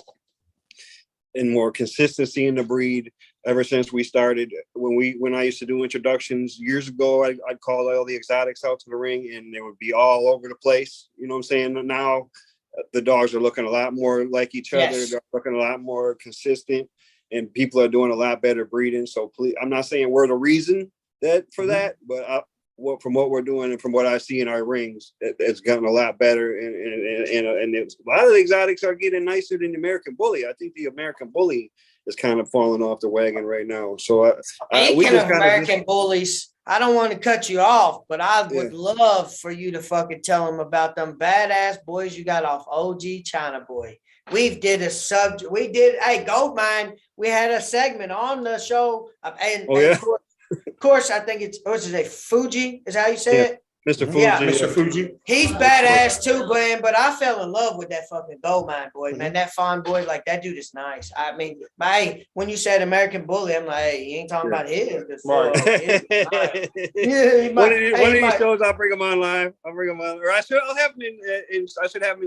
and more consistency in the breed ever since we started. When I used to do introductions years ago, I'd call all the exotics out to the ring and they would be all over the place. You know what I'm saying? Now the dogs are looking a lot more like each other. Yes. They're looking a lot more consistent, and people are doing a lot better breeding. So please, I'm not saying we're the reason for that, but from what we're doing and from what I see in our rings, it's gotten a lot better. And it's, a lot of the exotics are getting nicer than the American Bully. I think the American Bully is kind of falling off the wagon right now. So Speaking of American bullies, I don't want to cut you off, but I would love for you to fucking tell them about them badass boys you got off OG China Boy. Hey, Goldmine, we had a segment on the show. Of course, I think what's his name? Fuji? Is that how you say it? Mr. Fuji. Yeah. Mr. Fuji. He's badass too, man, but I fell in love with that fucking Goldmine boy, man. That fine boy, like that dude is nice. I mean, when you said American Bully, I'm like, hey, he ain't talking about his. One of these shows, I'll bring him on live. Or I should have him in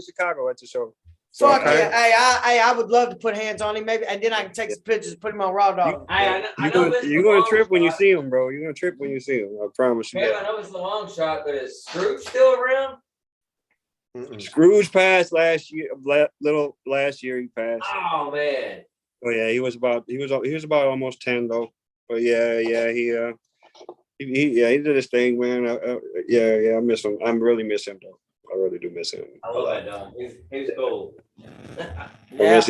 Chicago at the show. Fuck yeah. Hey, I would love to put hands on him, maybe, and then I can take some pictures and put him on Raw Dog. You're going to trip when you see him, bro. You're going to trip when you see him. I promise you. I know it's the long shot, but is Scrooge still around? Scrooge passed last year. Last year he passed. Oh man. Oh yeah, he was about almost 10 though. But he did his thing, man. I miss him. I really miss him though. I really do miss him. I love that dog. He's cool. He had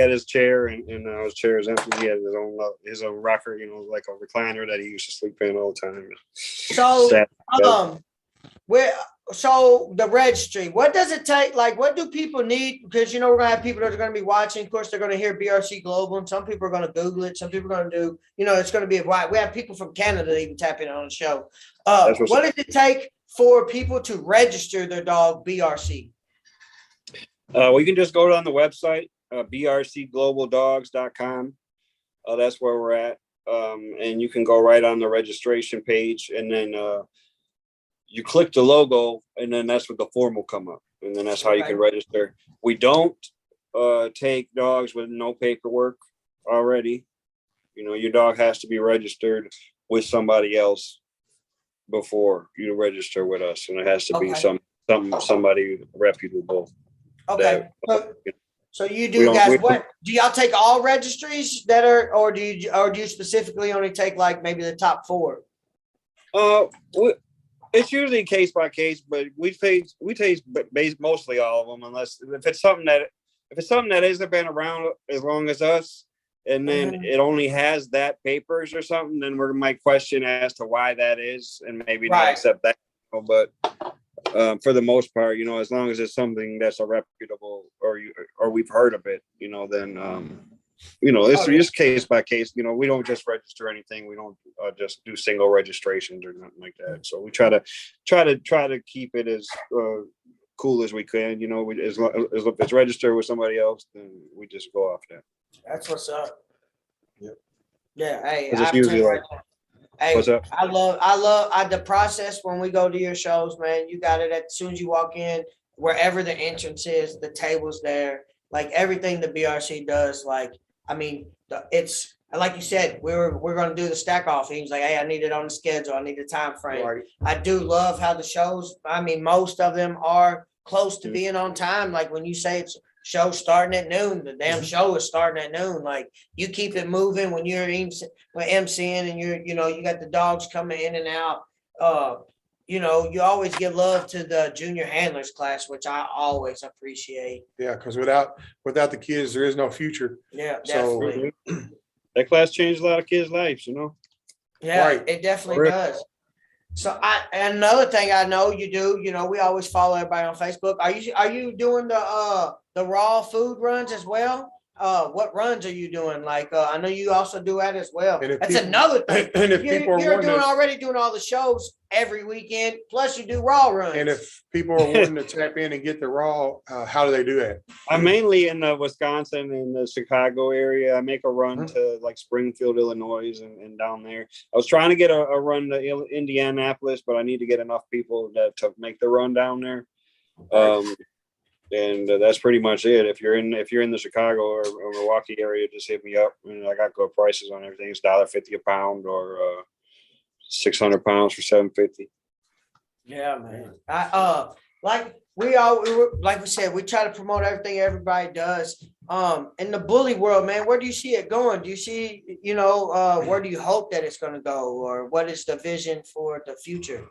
his chair, and his chair is empty. He had his own rocker, you know, like a recliner that he used to sleep in all the time. So the registry, what does it take? Like, what do people need? Because, you know, we're going to have people that are going to be watching. Of course, they're going to hear BRC Global, and some people are going to Google it. Some people are going to do, you know, it's going to be we have people from Canada that even tap in on the show. What does it take for people to register their dog BRC? Well, you can just go on the website, brcglobaldogs.com. That's where we're at. And you can go right on the registration page, and then you click the logo, and then that's what the form will come up. And then that's how you can register. We don't take dogs with no paperwork already. You know, your dog has to be registered with somebody else before you register with us, and it has to be somebody reputable. Okay. So you do, guys. What do y'all take all registries that are, or do you specifically only take like maybe the top 4? It's usually case by case, but we take mostly all of them, unless if it's something that hasn't been around as long as us, and then it only has that papers or something, then we might question as to why that is, and maybe not accept that. But for the most part, you know, as long as it's something that's a reputable or we've heard of it, you know, then you know, it's just case by case. You know, we don't just register anything. We don't just do single registrations or nothing like that. So we try to keep it as cool as we can. You know, as if it's registered with somebody else, then we just go off that. That's what's up. Yep. Yeah. Hey, Hey, What's up? the process when we go to your shows, man. You got it as soon as you walk in, wherever the entrance is, the table's there, like everything the BRC does. Like, I mean, it's like you said, we're gonna do the stack off. He was like, hey, I need it on the schedule. I need a time frame. Right. I do love how the shows. I mean, most of them are close to being on time. Like when you say it's show starting at noon, the damn show is starting at noon. Like you keep it moving when you're MCing and you got the dogs coming in and out. You always give love to the junior handlers class, which I always appreciate. Yeah, because without the kids, there is no future. Yeah, So- definitely. That class changed a lot of kids' lives, you know. Yeah, Right. it definitely does. So another thing I know you do, we always follow everybody on Facebook. Are you doing the raw food runs as well? What runs are you doing? Like I know you also do that as well. And if That's people- another thing. And if people are You're wanting to, already doing all the shows every weekend, plus you do raw runs. and if people are wanting to tap in and get the raw, how do they do that? I'm mainly in the Wisconsin and the Chicago area. I make a run Mhm. to like Springfield, Illinois, and down there. I was trying to get a run to Indianapolis, but I need to get enough people to make the run down there. And that's pretty much it. If you're in the Chicago or Milwaukee area, just hit me up. And I got good prices on everything. It's $1.50 a pound or 600 pounds for $7.50. Yeah, man. Like we said, we try to promote everything everybody does. In the bully world, man, where do you see it going? Do you see, where do you hope that it's going to go, or what is the vision for the future,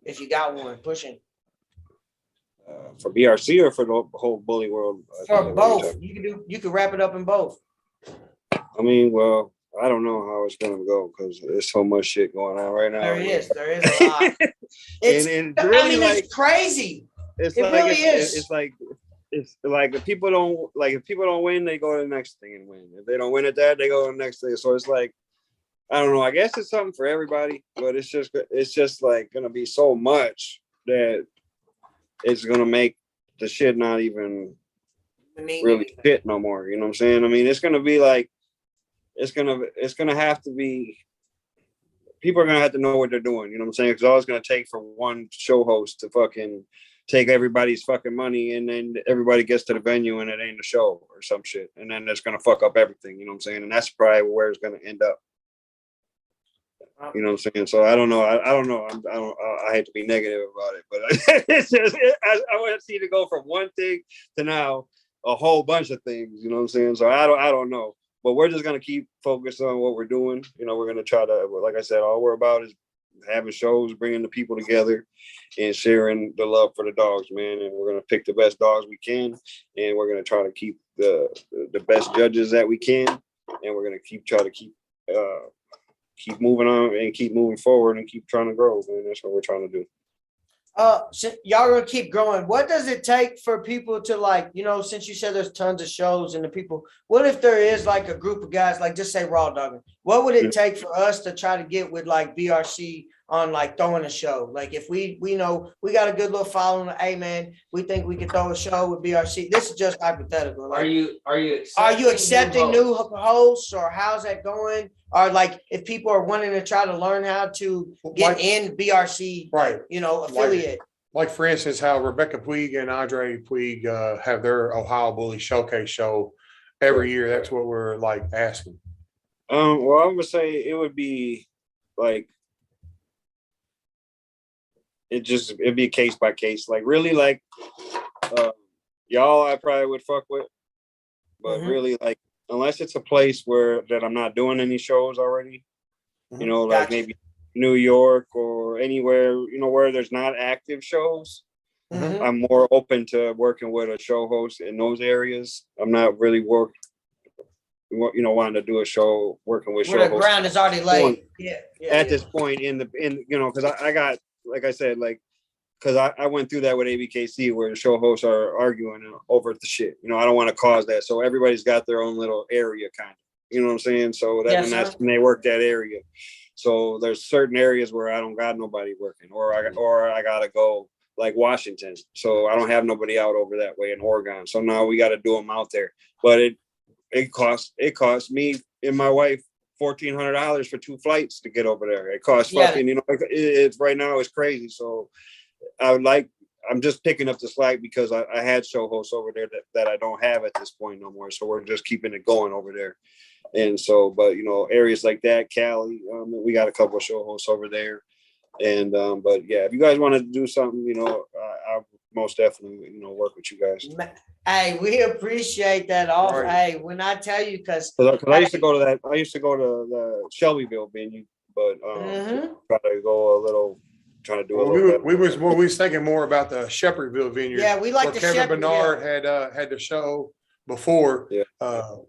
if you got one pushing? For BRC or for the whole bully world? For both, you can wrap it up in both. I mean, well, I don't know how it's gonna go because there's so much shit going on right now. There is a lot. And really, It's crazy. It's It like really is. It's like if people don't win, they go to the next thing and win. If they don't win at that, they go to the next thing. So it's like, I don't know. I guess it's something for everybody, but it's just like gonna be so much that it's gonna make the shit not even really fit no more. You know what I'm saying? I mean, it's gonna be like it's gonna have to be. People are gonna have to know what they're doing. You know what I'm saying? Because all it's gonna take for one show host to fucking take everybody's fucking money, and then everybody gets to the venue and it ain't a show or some shit, and then it's gonna fuck up everything. You know what I'm saying? And that's probably where it's gonna end up. You know what I'm saying? So I don't know. I don't know. I hate to be negative about it, but it's just I want to see it go from one thing to now a whole bunch of things. You know what I'm saying? So I don't know. But we're just gonna keep focused on what we're doing. We're gonna try to, like I said, all we're about is having shows, bringing the people together, and sharing the love for the dogs, man. And we're gonna pick the best dogs we can, and we're gonna try to keep the best judges that we can, and we're gonna keep moving on and keep moving forward and keep trying to grow. Man, that's what we're trying to do. So y'all gonna keep growing. What does it take for people to since you said there's tons of shows and the people, what if there is like a group of guys, like just say raw dogging, what would it take for us to try to get with like BRC on like throwing a show? Like if we know we got a good little following, hey man, we think we could throw a show with BRC. This is just hypothetical. Like, Are you accepting new hosts, or how's that going? Or like if people are wanting to try to learn how to get in BRC, Right. affiliate. Like for instance, how Rebecca Puig and Andre Puig have their Ohio Bully Showcase show every year. That's what we're like asking. Well, I'm gonna say it would be like it'd be case by case. Like really, like y'all, I probably would fuck with, but really, like unless it's a place that I'm not doing any shows already, like maybe New York or anywhere, where there's not active shows. Mhm. I'm more open to working with a show host in those areas. I'm not really wanting to do a show working with Where show the hosts ground is already laid. at this point because I got, like I said, like, because I went through that with ABKC where the show hosts are arguing over the shit. I don't want to cause that. So everybody's got their own little area kind of, you know what I'm saying? So that's when they work that area. So there's certain areas where I don't got nobody working, or I gotta go like Washington. So I don't have nobody out over that way in Oregon. So now we got to do them out there. But it costs me and my wife $1,400 for 2 flights to get over there. It costs Yeah. fucking, it's right now it's crazy. So I'm just picking up the slack because I had show hosts over there that I don't have at this point no more. So we're just keeping it going over there. And so, but areas like that, Cali, we got a couple of show hosts over there. And but yeah, if you guys want to do something, I'll most definitely work with you guys. Hey, we appreciate that offer. Right. Hey, when I tell you, because I used to go to the Shelbyville venue, but try to go a little, trying to do a Well, little bit. we was thinking more about the Shepherdville venue. yeah, we like where the Kevin Shepherd, Bernard had the show before. Yeah.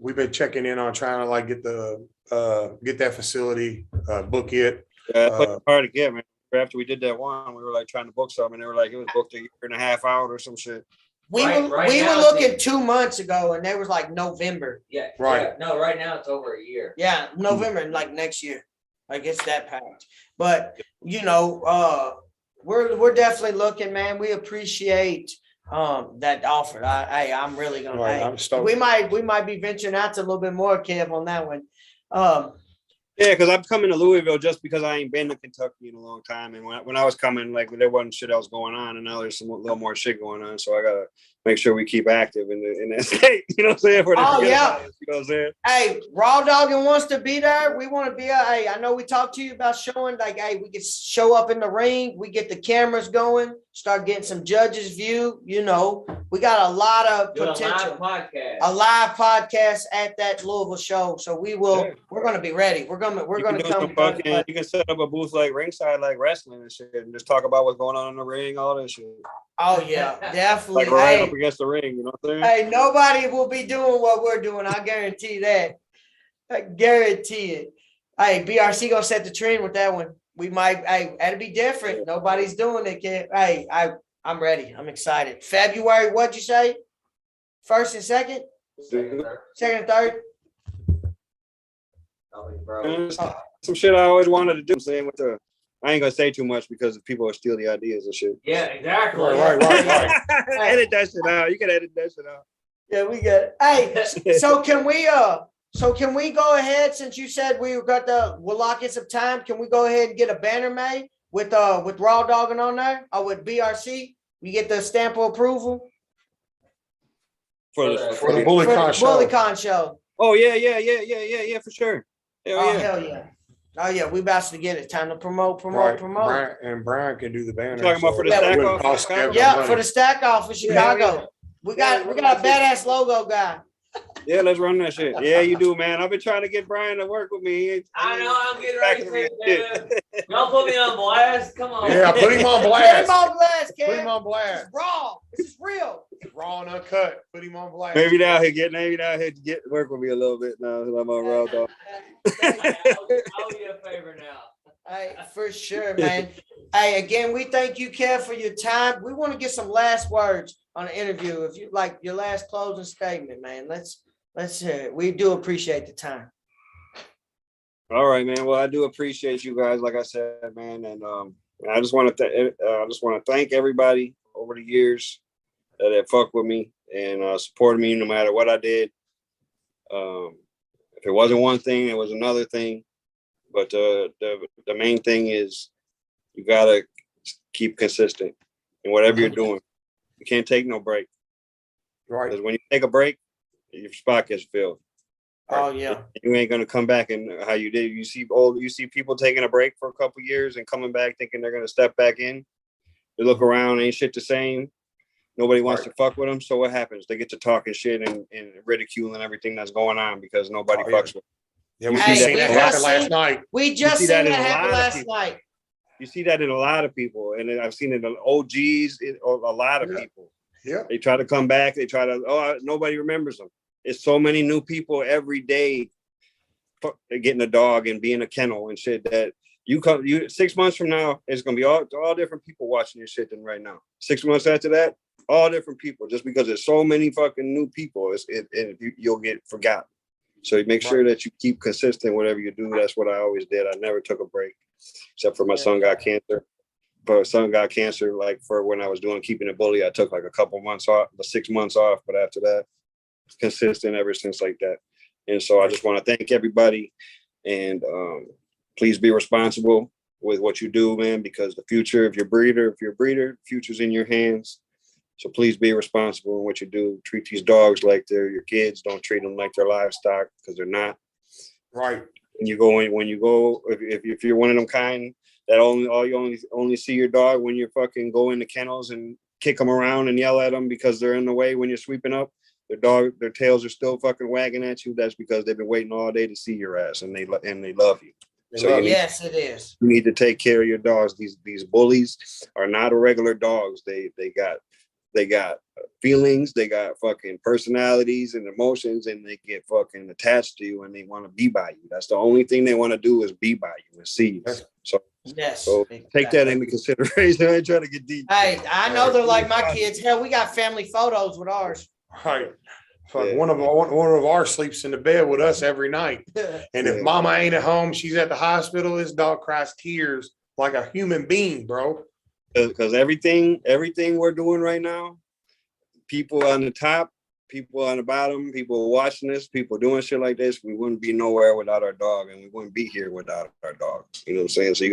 We've been checking in on trying to like get that facility, book it. Yeah, it's hard to get, man. After we did that one, we were like trying to book something, and they were like, it was booked a year and a half out or some shit. We Right- were right we now were it's- looking 2 months ago, and they was like November. Yeah. Right. Yeah. No, right now it's over a year. Yeah, November, like next year. Like it's that packed. But we're definitely looking, man. We appreciate that offer. I'm really gonna. Right, hey, I'm stoked. we might be venturing out to a little bit more, Kev, on that one. Yeah, because I'm coming to Louisville just because I ain't been to Kentucky in a long time. And when I was coming, like there wasn't shit else going on, and now there's a little more shit going on. So I gotta make sure we keep active in that state. You know what I'm saying? For the Oh, yeah. You know what I'm saying? Hey, Raw Dawggin wants to be there. We want to be. Hey, I know we talked to you about showing. Like, hey, we could show up in the ring. We get the cameras going. Start getting some judges' view. We got a lot of Do a potential. live podcast. A live podcast at that Louisville show. So we will. Yeah. We're gonna be ready. We're gonna You can do come. some fucking, you can set up a booth like ringside, like wrestling and shit, and just talk about what's going on in the ring, all that shit. Oh yeah, definitely. Like right Hey, up against the ring, you know what I'm saying? hey, nobody will be doing what we're doing. I guarantee that. I guarantee it. Hey, BRC gonna set the trend with that one. We might. Hey, that'll be different. Nobody's doing it, kid. Hey, I'm ready. I'm excited. February. What'd you say? First and second. Second and third. And some shit I always wanted to do. Saying I ain't gonna say too much because people will steal the ideas and shit. Yeah, exactly. Right. Edit that shit out. You can edit that shit out. Yeah, we got it. Hey, so can we go ahead, since you said we'll lock in some time, can we go ahead and get a banner made with Raw Dawggin on there or with BRC? We get the stamp of approval For For the the Bully for Con the show. BullyCon show. Oh yeah, for sure. Hell Oh yeah. hell yeah. Oh yeah, we about to get it. Time to promote. Right. Brian can do the banner. Talking about for the Yeah, stack wouldn't off. cost Kevin no Yeah, money. for the stack off in Chicago. Yeah. We got a badass logo guy. Yeah, let's run that shit. Yeah, you do, man. I've been trying to get Brian to work with me. I know. I'm getting ready to. Dude. Don't put me on blast. Come on. Yeah, put him on Put blast. him on blast, Put him Kev. on blast. Raw. This is real. Raw and uncut. Put him on blast. Maybe now he get work with me a little bit now. I'm on Raw Dog. I'll do you a favor now. Hey, for sure, man. Hey, again, we thank you, Kev, for your time. We want to get some last words on the interview. If you like your last closing statement, man, let's hear it. We do appreciate the time. All right, man. Well, I do appreciate you guys, like I said, man, and I just want to thank everybody over the years that have fucked with me and supported me no matter what I did. If it wasn't one thing, it was another thing. But the main thing is you gotta keep consistent in whatever you're doing. You can't take no break. Right. Because when you take a break, your spot gets filled. Oh yeah. You ain't gonna come back and how you did. You see people taking a break for a couple years and coming back thinking they're gonna step back in. They look around, ain't shit the same. Nobody wants to fuck with them. So what happens? They get to talking shit and ridiculing everything that's going on because nobody fucks with them. Yeah, we Hey, just seen that we happen just last seen- night. We just see seen that that in a happen lot of last people. night. You see that in a lot of people, and I've seen it in OGs, a lot of people. Yeah. They try to come back. They try to, nobody remembers them. It's so many new people every day getting a dog and being a kennel and shit that you 6 months from now, it's going to be all different people watching your shit than right now. 6 months after that, all different people, just because there's so many fucking new people, you'll get forgotten. So you make sure that you keep consistent, whatever you do. That's what I always did. I never took a break, except for my son got cancer. But my son got cancer, like for when I was doing Keeping It Bully, I took like a couple months off, 6 months off. But after that, consistent ever since like that. And so I just want to thank everybody And please be responsible with what you do, man, because the future of your breeder, if you're a breeder, future's in your hands. So please be responsible in what you do. Treat these dogs like they're your kids. Don't treat them like they're livestock, because they're not. Right. When you go, if you're one of them kind that only see your dog when you fucking go in the kennels and kick them around and yell at them because they're in the way when you're sweeping up, their tails are still fucking wagging at you. That's because they've been waiting all day to see your ass, and they love you. Yes, it is. You need to take care of your dogs. These bullies are not regular dogs. They got feelings, they got fucking personalities and emotions, and they get fucking attached to you and they want to be by you. That's the only thing they want to do, is be by you and see you. So take that into consideration. I ain't trying to get deep. Hey, I know they're like my kids. Hell, we got family photos with ours. Right. Fuck, one of ours sleeps in the bed with us every night. And if mama ain't at home, she's at the hospital, this dog cries tears like a human being, bro. Because everything we're doing right now, people on the top, people on the bottom, people watching this, people doing shit like this, we wouldn't be nowhere without our dog, and we wouldn't be here without our dogs. You know what I'm saying? So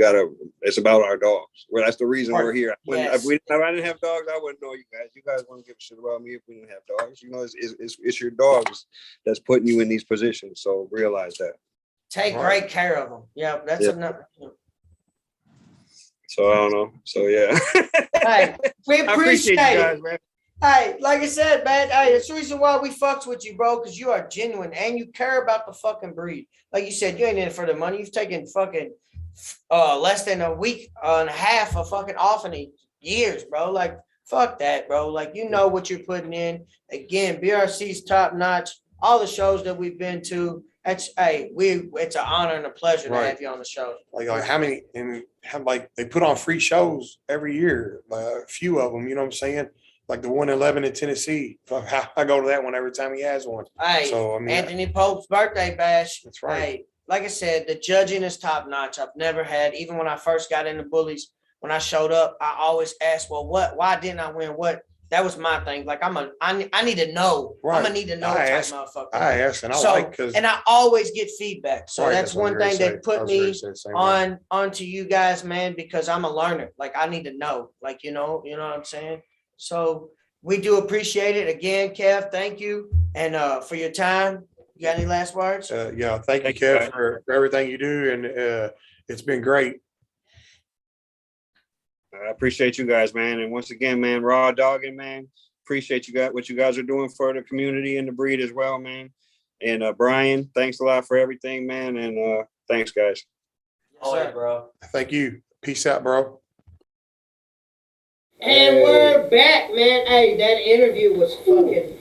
it's about our dogs. Well, that's the reason we're here. If I didn't have dogs, I wouldn't know you guys. You guys wouldn't give a shit about me if we didn't have dogs. You know, it's your dogs that's putting you in these positions. So realize that. Take great care of them. Yeah, that's another. So I don't know. So yeah. Hey, we appreciate you guys, man. Hey, like I said, man, hey, it's the reason why we fucks with you, bro, because you are genuine and you care about the fucking breed. Like you said, you ain't in it for the money. You've taken fucking less than a week and a half of fucking off in the years, bro. Like, fuck that, bro. Like, you know what you're putting in. Again, BRC's top notch. All the shows that we've been to, it's an honor and a pleasure to have you on the show. Like they put on free shows every year, a few of them, you know what I'm saying? Like the 111 in Tennessee. I go to that one every time he has one. Hey, so, I mean, Anthony Pope's birthday bash. That's right. Hey, like I said, the judging is top notch. I've never had, even when I first got into bullies, when I showed up, I always asked, well, why didn't I win? That was my thing. Like I need to know. Right. I'm gonna need to know type motherfucker. I asked, and I always get feedback. So that's one thing that put me onto you guys, man, because I'm a learner. Like I need to know. Like you know what I'm saying? So we do appreciate it. Again, Kev, thank you. And for your time. You got any last words? Thank you, Kev, for everything you do. And it's been great. I appreciate you guys, man. And once again, man, Raw Dogging, man, appreciate you guys, what you guys are doing for the community and the breed as well, man. And Brian, thanks a lot for everything, man. And thanks, guys. Yes, sir, bro. Thank you. Peace out, bro. And we're back, man. Hey, that interview was fucking,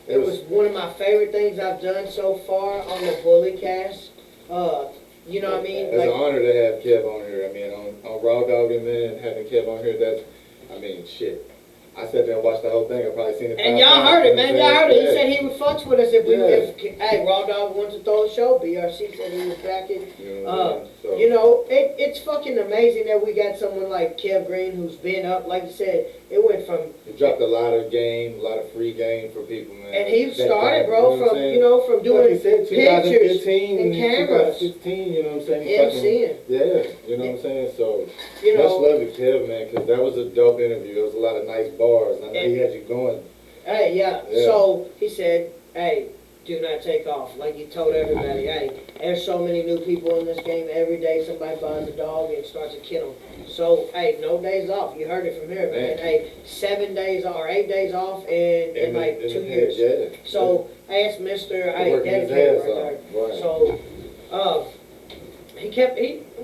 it was one of my favorite things I've done so far on the Bully Cast. You know what I mean? It's an honor to have Kev on here. I mean, on Raw Dogging, man, having Kev on here, shit. I sat there and watched the whole thing. I probably seen it. And y'all heard it, man. Y'all heard it. He said he would fucks with us if Raw Dog wanted to throw a show. BRC said he was backing. It's fucking amazing that we got someone like Kev Green who's been up. Like you said, it went from. He dropped a lot of game, a lot of free game for people, man. And he started, bro, from doing pictures and cameras. 2016, you know what I'm saying? MCing. Yeah, you know what I'm saying? So, much love to Kev, man, because that was a dope interview. There was a lot of nice bars. I know he had you going. Hey, yeah. So he said, hey, do not take off. Like he told everybody, hey, there's so many new people in this game. Every day somebody buys a dog and starts a kennel. So, hey, no days off. You heard it from here, man. Hey, 7 days or 8 days off in like 2 years. Yeah. So, I asked Mr. dedicated right there. Right. So,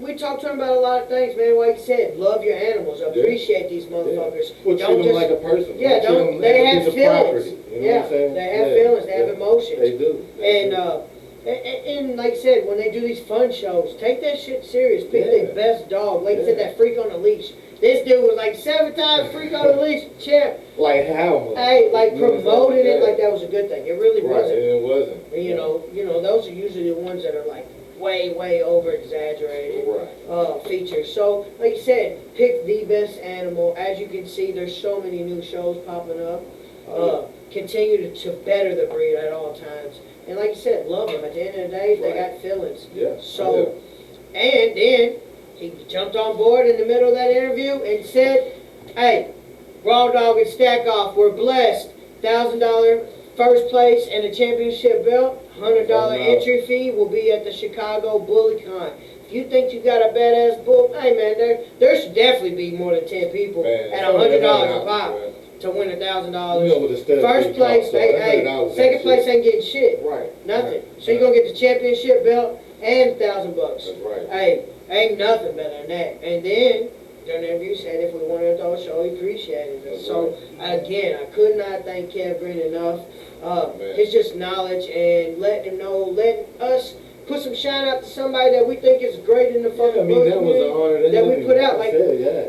we talked to him about a lot of things, man. Like you said, love your animals. Appreciate these motherfuckers. Well, treat them like a person. Yeah, they have feelings. They have feelings. They have emotions. They do. And like I said, when they do these fun shows, take that shit serious. Pick the best dog. Like you said, that freak on the leash. This dude was like 7 times freak on the leash champ. Like how? Hey, like promoting it like that was a good thing. It really wasn't. It wasn't. And, you know, those are usually the ones that are like way over exaggerated features. So, like you said, pick the best animal. As you can see, there's so many new shows popping up. Continue to better the breed at all times. And like you said, love them. At the end of the day, they got feelings. Yeah. So, and then he jumped on board in the middle of that interview and said, hey, Raw Dog and Stack Off, we're blessed. $1,000 first place and a championship belt. $100 entry fee will be at the Chicago Bully Con. If you think you got a badass bull, hey man, there should definitely be more than 10 people at $100 a pop to win $1,000. First place, second place ain't getting shit. Right. Nothing. So you're gonna get the championship belt and $1,000 bucks. That's right. Hey, ain't nothing better than that. And then during the interview said if we wanted to throw a show, he appreciated it. So again, I could not thank Kev Green enough. His just knowledge and letting him know, letting us put some shine out to somebody that we think is great in the fucking that was an honor that we put out. Like, yeah.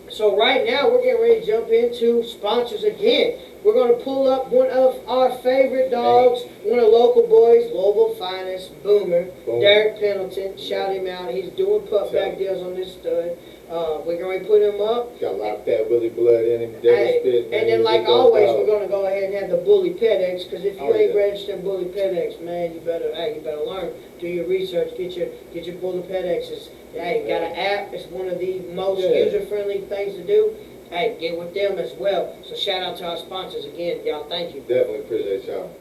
So right now we're getting ready to jump into sponsors again. We're going to pull up one of our favorite dogs, one of the local boys, Louisville finest, Boomer, Derek Pendleton. Shout him out. He's doing putback deals on this stud. We're going to put him up. Got a lot of fat Willie blood in him. Spit, and then like always, we're going to go ahead and have the Bully PedX, because if you ain't registered Bully PedX, man, you better learn. Do your research. Get your Bully PedXs. Hey, got an app. It's one of the most user-friendly things to do. Hey, get with them as well. So shout out to our sponsors again, y'all. Thank you. Definitely appreciate y'all.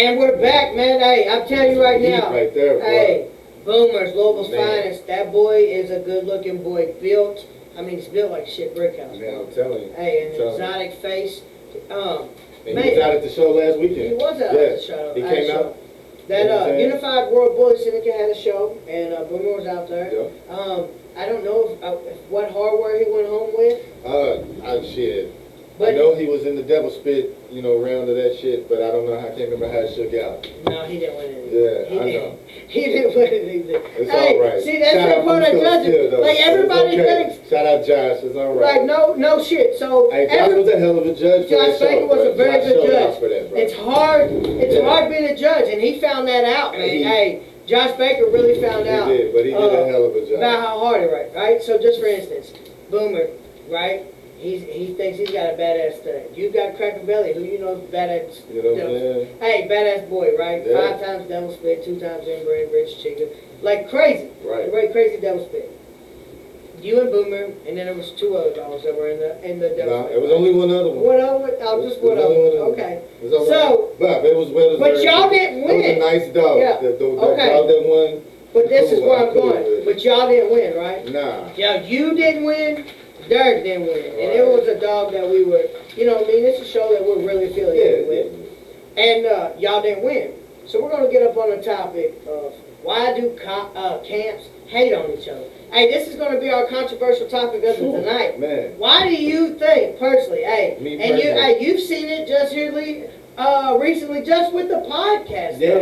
And we're back, man. Hey, I'm telling you right now. Right there, boy. Hey, Boomer's Louisville's finest. That boy is a good-looking boy. Built. I mean, he's built like shit brick house. Man, I'm telling you. Hey, an exotic face. And he was out at the show last weekend. He was out at the show. He came out. That Unified World Bully Syndicate had a show, and Boomer was out there. Yeah. I don't know if what hardware he went home with. Shit. But I know he was in the devil spit, round of that shit, but I don't know. I can't remember how it shook out. No, he didn't win it. Yeah, I know. He didn't win it either. It's all right. See, that's the part of judging. Like everybody thinks. Shout out Josh. It's all right. Like no shit. So hey, Josh was a hell of a judge. Josh Baker was a very good judge. For that, it's hard. It's hard being a judge, and he found that out, man. Josh Baker really found out. He did, but he did a hell of a job. About how hard it was, right? So just for instance, Boomer, right? He thinks he's got a badass stud. You got Cracker Belly, who you know is badass. You know what I'm saying? Hey, badass boy, right? Yeah. 5 times devil spit, 2 times inbred, rich chicken. Like crazy. Right. Crazy devil spit. You and Boomer, and then there was 2 other dogs that were in the Nah, it was only one other one. What other? Oh, just one It was other. only one other. Okay. It was only So, one. But it was well but deserved. y'all didn't It was a win. nice dog. Yeah. The Okay. dog that won. But this is cool, where I'm I'm cool going. with it. But y'all didn't win, right? Nah. Yeah, you didn't win. Derek didn't win, and it was a dog that we were. You know what I mean? It's a show that we're really affiliated with, and y'all didn't win. So we're gonna get up on the topic of why do camps hate on each other? Hey, this is gonna be our controversial topic of tonight. Man. Why do you think, personally, Me and personally. you've seen it just here recently, just with the podcast. Yeah,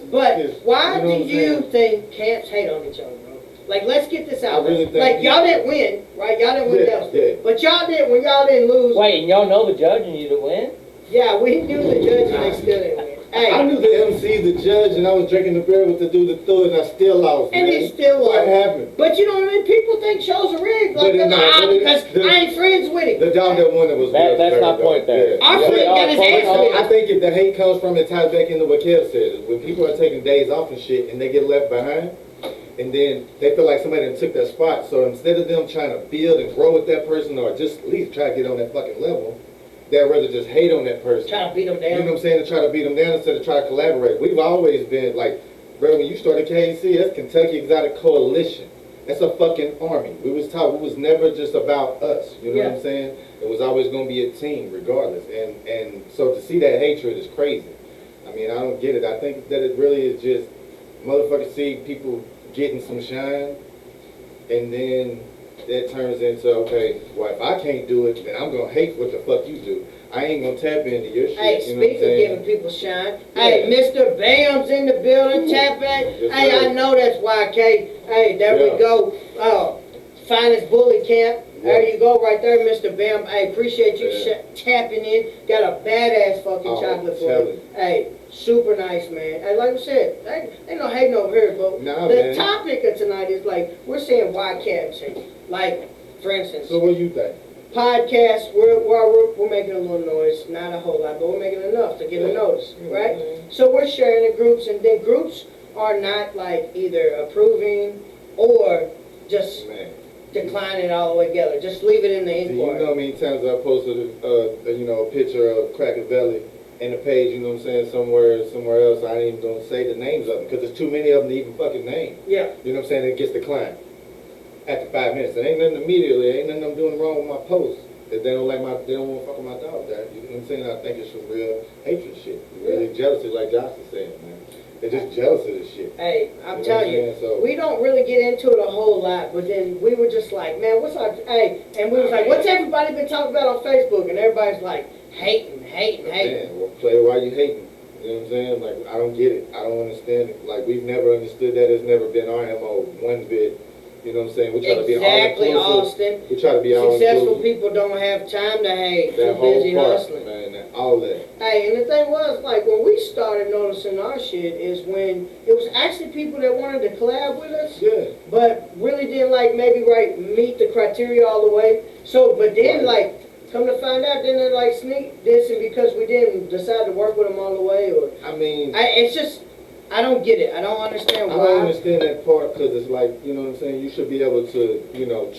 But just, why you know what I'm do you saying? think camps hate on each other, bro? Like, let's get this out. I really think- like, y'all didn't win, right? Y'all didn't win Yeah, that. yeah. But y'all did when y'all didn't lose. Wait, and y'all know the judge and you to win? Yeah, we knew the judge and they still didn't win. I Hey, knew the MC, the judge, and I was drinking the beer with the dude that threw it, and I still lost, and man. he still What lost. happened? But you know what I mean? People think shows are rigged. Like, But it not, but it- because the- I ain't friends with him. The dog that won it was That's well my deserved, point though. there. Yeah. Our Yeah. friend got his ass whipped. I think if the hate comes from it, ties back into what Kev said. When people are taking days off and shit, and they get left behind, and then they feel like somebody done took their spot. So instead of them trying to build and grow with that person, or just at least try to get on that fucking level, they'd rather just hate on that person. Trying to beat them You know down. what I'm saying? To try to beat them down instead of try to collaborate. We've always been like, bro, when you started KAC, that's Kentucky Exotic Coalition. That's a fucking army. We was taught, it was never just about us. You know what Yeah. I'm saying? It was always going to be a team regardless. And so to see that hatred is crazy. I mean, I don't get it. I think that it really is just motherfuckers see people getting some shine, and then that turns into, okay, well, if I can't do it, then I'm going to hate what the fuck you do. I ain't going to tap into your shit. Hey, you know what I'm speak of saying? giving people shine. Hey, Mr. Bam's in the building, tap back. Yes, Hey, sir. I know that's YK. Hey, there Yeah. we go. Finest bully camp. There Yeah. you go, right there, Mr. Bam. Hey, appreciate you Yeah. tapping in. Got a badass fucking Oh, chocolate for tell you. it. Hey, super nice, man. Hey, like I said, ain't no hating over here, but Nah, the man. topic of tonight is like, we're saying why camps hate. Like, for instance, So what do you think? podcast, we're making a little noise, not a whole lot, but we're making enough to get a notice, right? So we're sharing in groups, and then groups are not like either approving or just Man. declining all the way together. Just leave it in the Do you inquiry. know how many times I posted a picture of Cracker Belly and a page, you know what I'm saying, somewhere else. I ain't even gonna say the names of them because there's too many of them to even fucking name. Yeah. You know what I'm saying? It gets declined after 5 minutes. It ain't nothing immediately. Ain't nothing I'm doing wrong with my post. If they don't like they don't want to fuck with my dog, that you know what I'm saying? I think it's some real hatred shit. Really jealousy, like Josh was saying, man. They're just jealous of this shit. Hey, I'm You know telling what you, I'm saying? So- we don't really get into it a whole lot, but then we were just like, man, what's our, hey, and we was like, what's everybody been talking about on Facebook? And everybody's like, hating. Man, well, play why you hating. You know what I'm saying? Like, I don't get it. I don't understand it. Like, we've never understood that. It's never been our MO one bit. You know what I'm saying? We try to be Exactly, all-inclusive. Austin. We try to be all Successful inclusive. people don't have time to hate. Too That whole busy part, hustling. man, all that. Hey, and the thing was, like, when we started noticing our shit is when it was actually people that wanted to collab with us, Yeah. but really didn't, like, maybe, meet the criteria all the way. So, but then, Right. like, come to find out, then they're, like, sneak dissing because we didn't decide to work with them all the way, or, I mean, it's just, I don't get it. I don't understand I why. don't understand that part because it's like, you know what I'm saying? You should be able to, you know,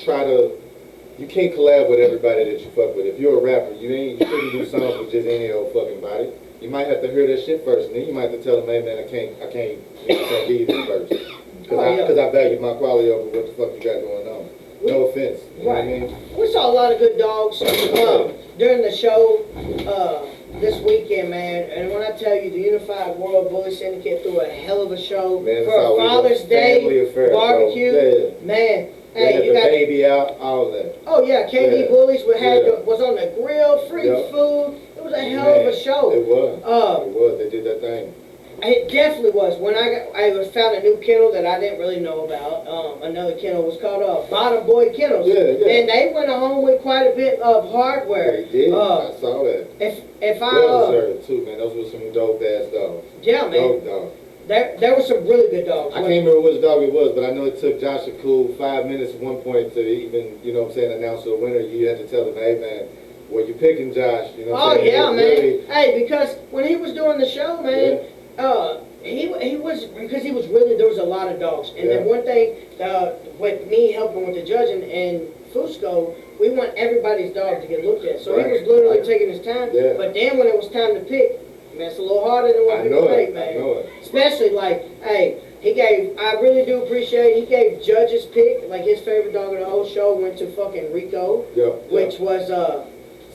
you can't collab with everybody that you fuck with. If you're a rapper, you shouldn't do songs with just any old fucking body. You might have to hear that shit first, and then you might have to tell them, hey man, I can't, you know, can't give you this first. Because I value my quality over what the fuck you got going on. No offense. You know what I mean? We saw a lot of good dogs during the show this weekend, man. And when I tell you, the Unified World Bully Syndicate threw a hell of a show Man, it's for a always a Father's family Day affair, bro. barbecue. Yeah. Man, They hey, had you the got. baby out, all that. Oh yeah, KD Yeah. Bullies Yeah. was on the grill, free Yep. food. It was a hell of a Man, show. It was. Uh, It was. They did that thing. It definitely was. When I found a new kennel that I didn't really know about. Another kennel was called Bottom Boy Kennels. Yeah, yeah. And they went home with quite a bit of hardware. They did. Uh, I saw that. if I Well deserved too, man. Those were some dope ass dogs. yeah, man, Dope dogs. there were some really good dogs. I can't remember which dog it was, but I know it took Josh a cool 5 minutes at one point to even, you know what I'm saying, announce the winner. You had to tell them, hey man, well you picking Josh, you know what Oh I'm saying? yeah, It man. really- Hey, because when he was doing the show, man, He was, because he was really, there was a lot of dogs. And then one thing, with me helping with the judging and Fusco, we want everybody's dog to get looked at. So he was literally taking his time. Yeah. But then when it was time to pick, man, it's a little harder than what people think, man. I know it. Especially like, hey, I really do appreciate, he gave judges pick, like his favorite dog of the whole show went to fucking Rico, which was,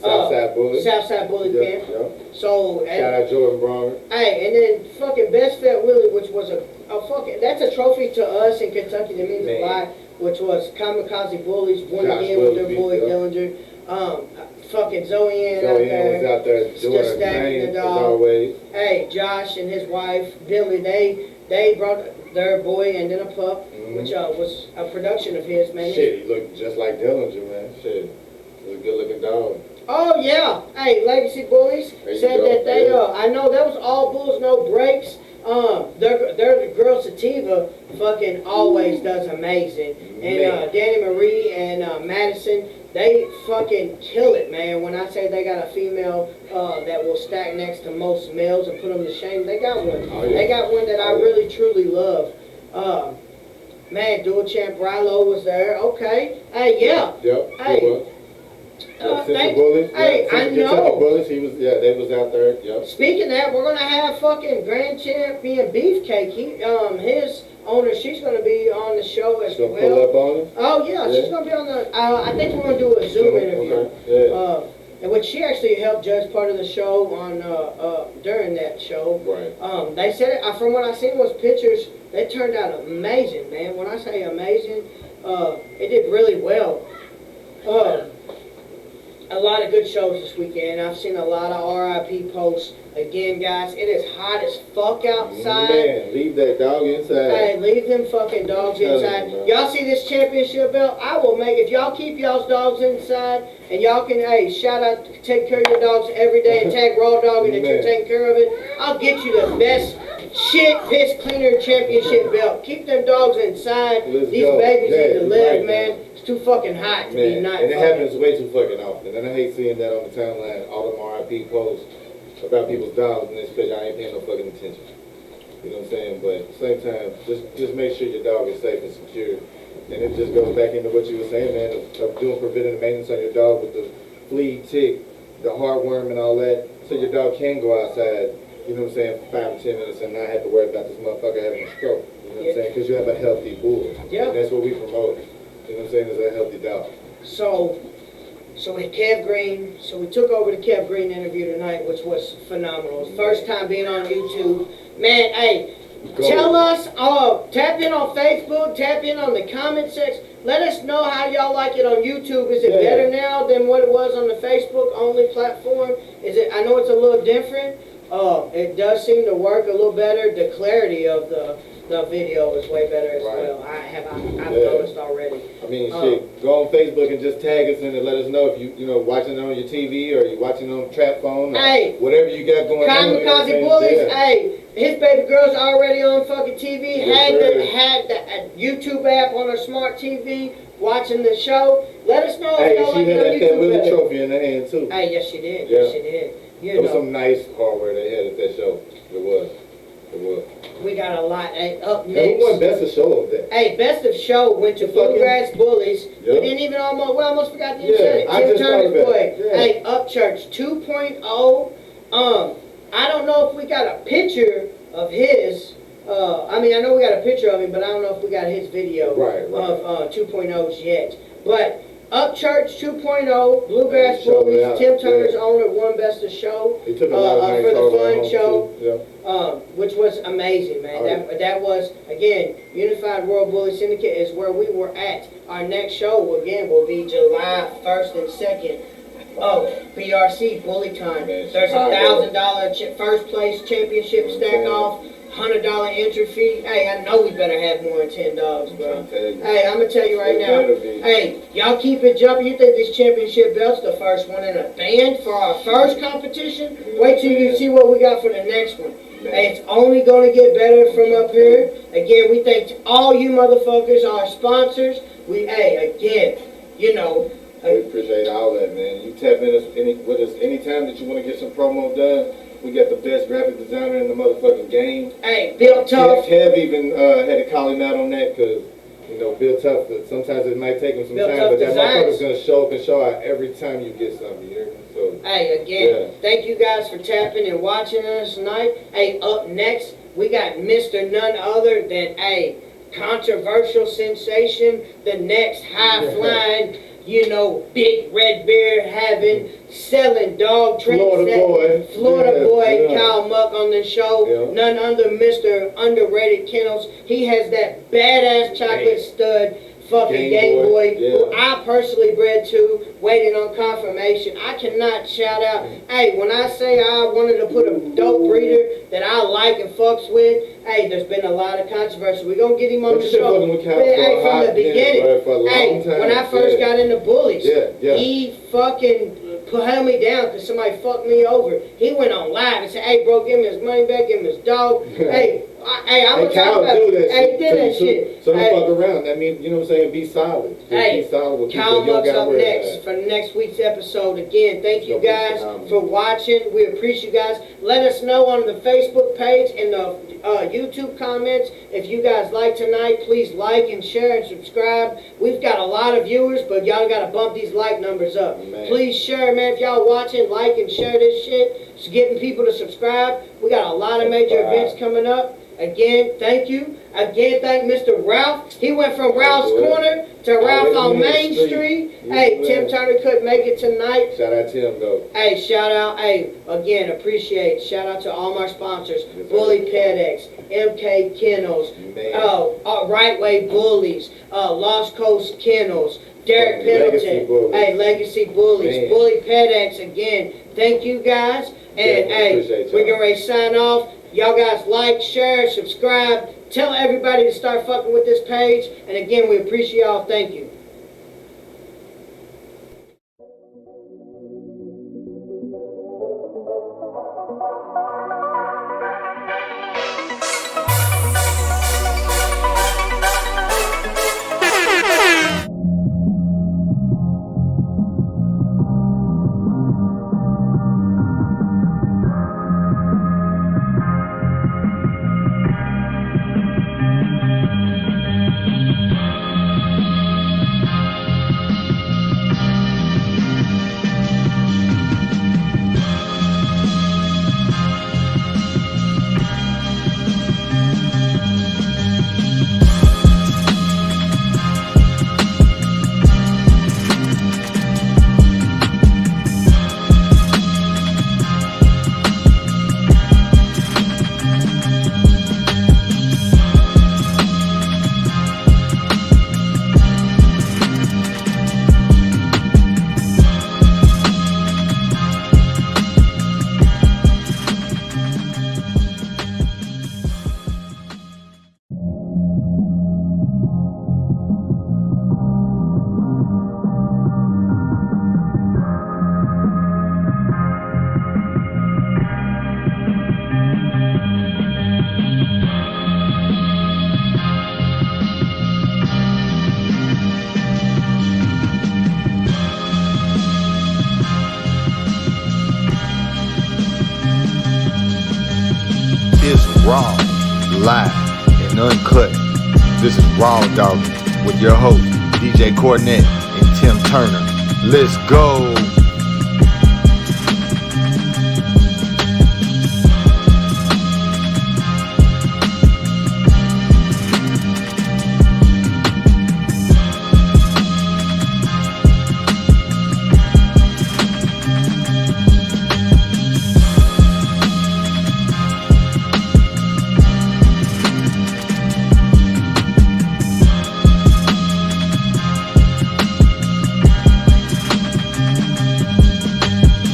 Southside Bully. Southside Bully camp. So, Shout out Jordan Brown. hey, and then fucking Best Fat Willie, which was a fucking, that's a trophy to us in Kentucky that means a lot, which was Kamikaze Bullies, won Josh again with their Willoughby, boy Dillinger. Fucking Zoe Ann out there. Was out there doing Just her stacking thing, the as dog. always. Hey, Josh and his wife, Billy, they brought their boy and then a pup, which was a production of his, man. Shit, he looked just like Dillinger, man. Shit, he was a good looking dog. Oh yeah, hey, Legacy Bullies There you said go, that they yeah. I know that was all bulls, no breaks. They're the girl Sativa fucking always does amazing. And Danny Marie and Madison, they fucking kill it, man. When I say they got a female that will stack next to most males and put them to shame, they got one. Oh, yeah. They got one that I really truly love. Man, dual champ Rilo was there. Okay, hey, yeah. Yep. Hey. He was. Thank- Bullies. hey, I Kentucky know. Bullies. He was. Yeah, they was out there. Yep. Speaking of that, we're gonna have fucking Grand Champion Beefcake. His owner, she's gonna be on the show as Gonna well. pull up on him. Oh yeah, she's gonna be on the. I think we're gonna do a Zoom interview. Okay. Yeah. And which she actually helped judge part of the show on during that show. Right. They said it, from what I seen was pictures. They turned out amazing, man. When I say amazing, it did really well. A lot of good shows this weekend. I've seen a lot of RIP posts. Again, guys, it is hot as fuck outside. Man, leave that dog inside. Hey, leave them fucking dogs inside. Y'all see this championship belt? I will make, if y'all keep y'all's dogs inside, and y'all can, hey, shout out, take care of your dogs every day, and tag Raw Dogging that you're taking care of it. I'll get you the best shit piss cleaner championship belt. Keep them dogs inside. These babies need to live, man. It's too fucking hot to be not and it fucking. happens way too fucking often. And I hate seeing that on the timeline, all them RIP posts about people's dogs, and it's because y'all ain't paying no fucking attention. You know what I'm saying? But at the same time, just make sure your dog is safe and secure. And it just goes back into what you were saying, man, of doing preventative maintenance on your dog with the flea, tick, the heartworm and all that, so your dog can go outside, you know what I'm saying, for 5 or 10 minutes and not have to worry about this motherfucker having a stroke. You know what I'm saying? Because you have a healthy bull. Yeah. And that's what we promote. You know what I'm saying, is a healthy dog. So with Kev Green, so we took over the Kev Green interview tonight, which was phenomenal. First time being on YouTube. Man, hey, tell us, tap in on Facebook, tap in on the comment section. Let us know how y'all like it on YouTube. Is it better now than what it was on the Facebook only platform? Is it? I know it's a little different. It does seem to work a little better. The clarity of the video is way better as well. I've noticed already. I mean, shit, go on Facebook and just tag us in and let us know if you know, watching it on your TV or you watching it on trap phone or whatever you got going on. Kamikaze Bullies, hey, his baby girl's already on fucking TV, had the YouTube app on her smart TV, watching the show. Let us know if y'all like it on YouTube. She had that Willie trophy in her hand too. Hey, yes she did. Yes she did. There was some nice hardware they had at that show. It was. We got a lot. Hey, up And next. who won best of show of that? Hey, best of show went to Bluegrass Bullies. We didn't even almost forgot to say it. Tim Turner's boy. Hey, Upchurch 2.0. I don't know if we got a picture of his. I mean, I know we got a picture of him, but I don't know if we got his video of 2.0s yet. But Upchurch 2.0, Bluegrass Bullies, Tim Turner's owner, won best of show. He took a lot of nice for the fun show. Too. Which was amazing, man. That was, again, Unified World Bully Syndicate is where we were at. Our next show, again, will be July 1st and 2nd. BRC BullyCon. There's $1,000 first place championship stack off. $100 entry fee. Hey, I know we better have more than 10 dogs, bro. Hey, I'm gonna tell you right now. Hey, y'all keep it jumping. You think this championship belt's the first one in a band for our first competition? Wait till you see what we got for the next one. Hey, it's only gonna get better from up here. Again, we thank all you motherfuckers, our sponsors. We appreciate all that, man. You tap in with us anytime that you want to get some promo done. We got the best graphic designer in the motherfucking game. Hey, Bill Tough. Kev even had to call him out on that because, you know, Bill Tough, sometimes it might take him some Bill time, Tough but that Designs. motherfucker's gonna show up and show out every time you get something, you hear me? So, Hey, again, Yeah. thank you guys for tapping and watching us tonight. Hey, up next, we got Mr. None Other than a controversial sensation, the next high-flying, you know, big red beard having, selling dog tricks. Florida boy. Florida Yeah, boy, yeah. Kyle Muck on the show. Yeah. None other Mr. Underrated Kennels. He has that badass chocolate stud fucking Game Game Boy, Boy. yeah. Who I personally bred to, waiting on confirmation. I cannot shout out. Hey, when I say I wanted to put a dope breeder that I like and fucks with, hey, there's been a lot of controversy. We're gonna get him on But the you been show. fucking with Kyle But, for a hey, from hot the minute, beginning. bro, for a long Hey, time. when I first Yeah. got into bullies, Yeah. he fucking held me down because somebody fucked me over. He went on live and said, "Hey, bro, give me his money back, give him his dog." Hey, I'm Hey, gonna talk Kyle about. do that Hey, shit. he did too, that too. shit. So don't Hey, fuck around. That means, you know what I'm saying? Be solid. Just Hey, be solid with people. Kyle You don't Muck's gotta up worry next about it. for next week's episode. Again, thank you It's gonna be guys phenomenal. for watching. We appreciate you guys. Let us know on the Facebook page and the YouTube comments if you guys like tonight. Please like and share and subscribe. We've got a lot of viewers, but y'all got to bump these like numbers up. Man. Please share, man. If y'all watching, like and share this shit. It's getting people to subscribe. We got a lot of major Subscribe. events coming up. Again, thank you. Again, thank Mr. Ralph. He went from Ralph's good. Corner to Ralph on Always Main in the Street. street. Hey, Yeah, Tim man. Turner couldn't make it tonight. Shout out to him, though. Hey, shout out. Hey, again, appreciate. Shout out to all my sponsors. Yes, sir. Bully Pedex, MK Kennels, Man. Right Way Bullies, Lost Coast Kennels, Derek Legacy Pendleton. Bullies. Hey, Legacy Bullies, Man. Bully Pedex. Again, thank you guys. And Definitely hey, appreciate y'all. we're getting ready to sign off. Y'all guys like, share, subscribe. Tell everybody to start fucking with this page. And again, we appreciate y'all. Thank you. It's raw, live, and uncut. This is Raw Dawggin with your host, DJ Cornett and Tim Turner. Let's go.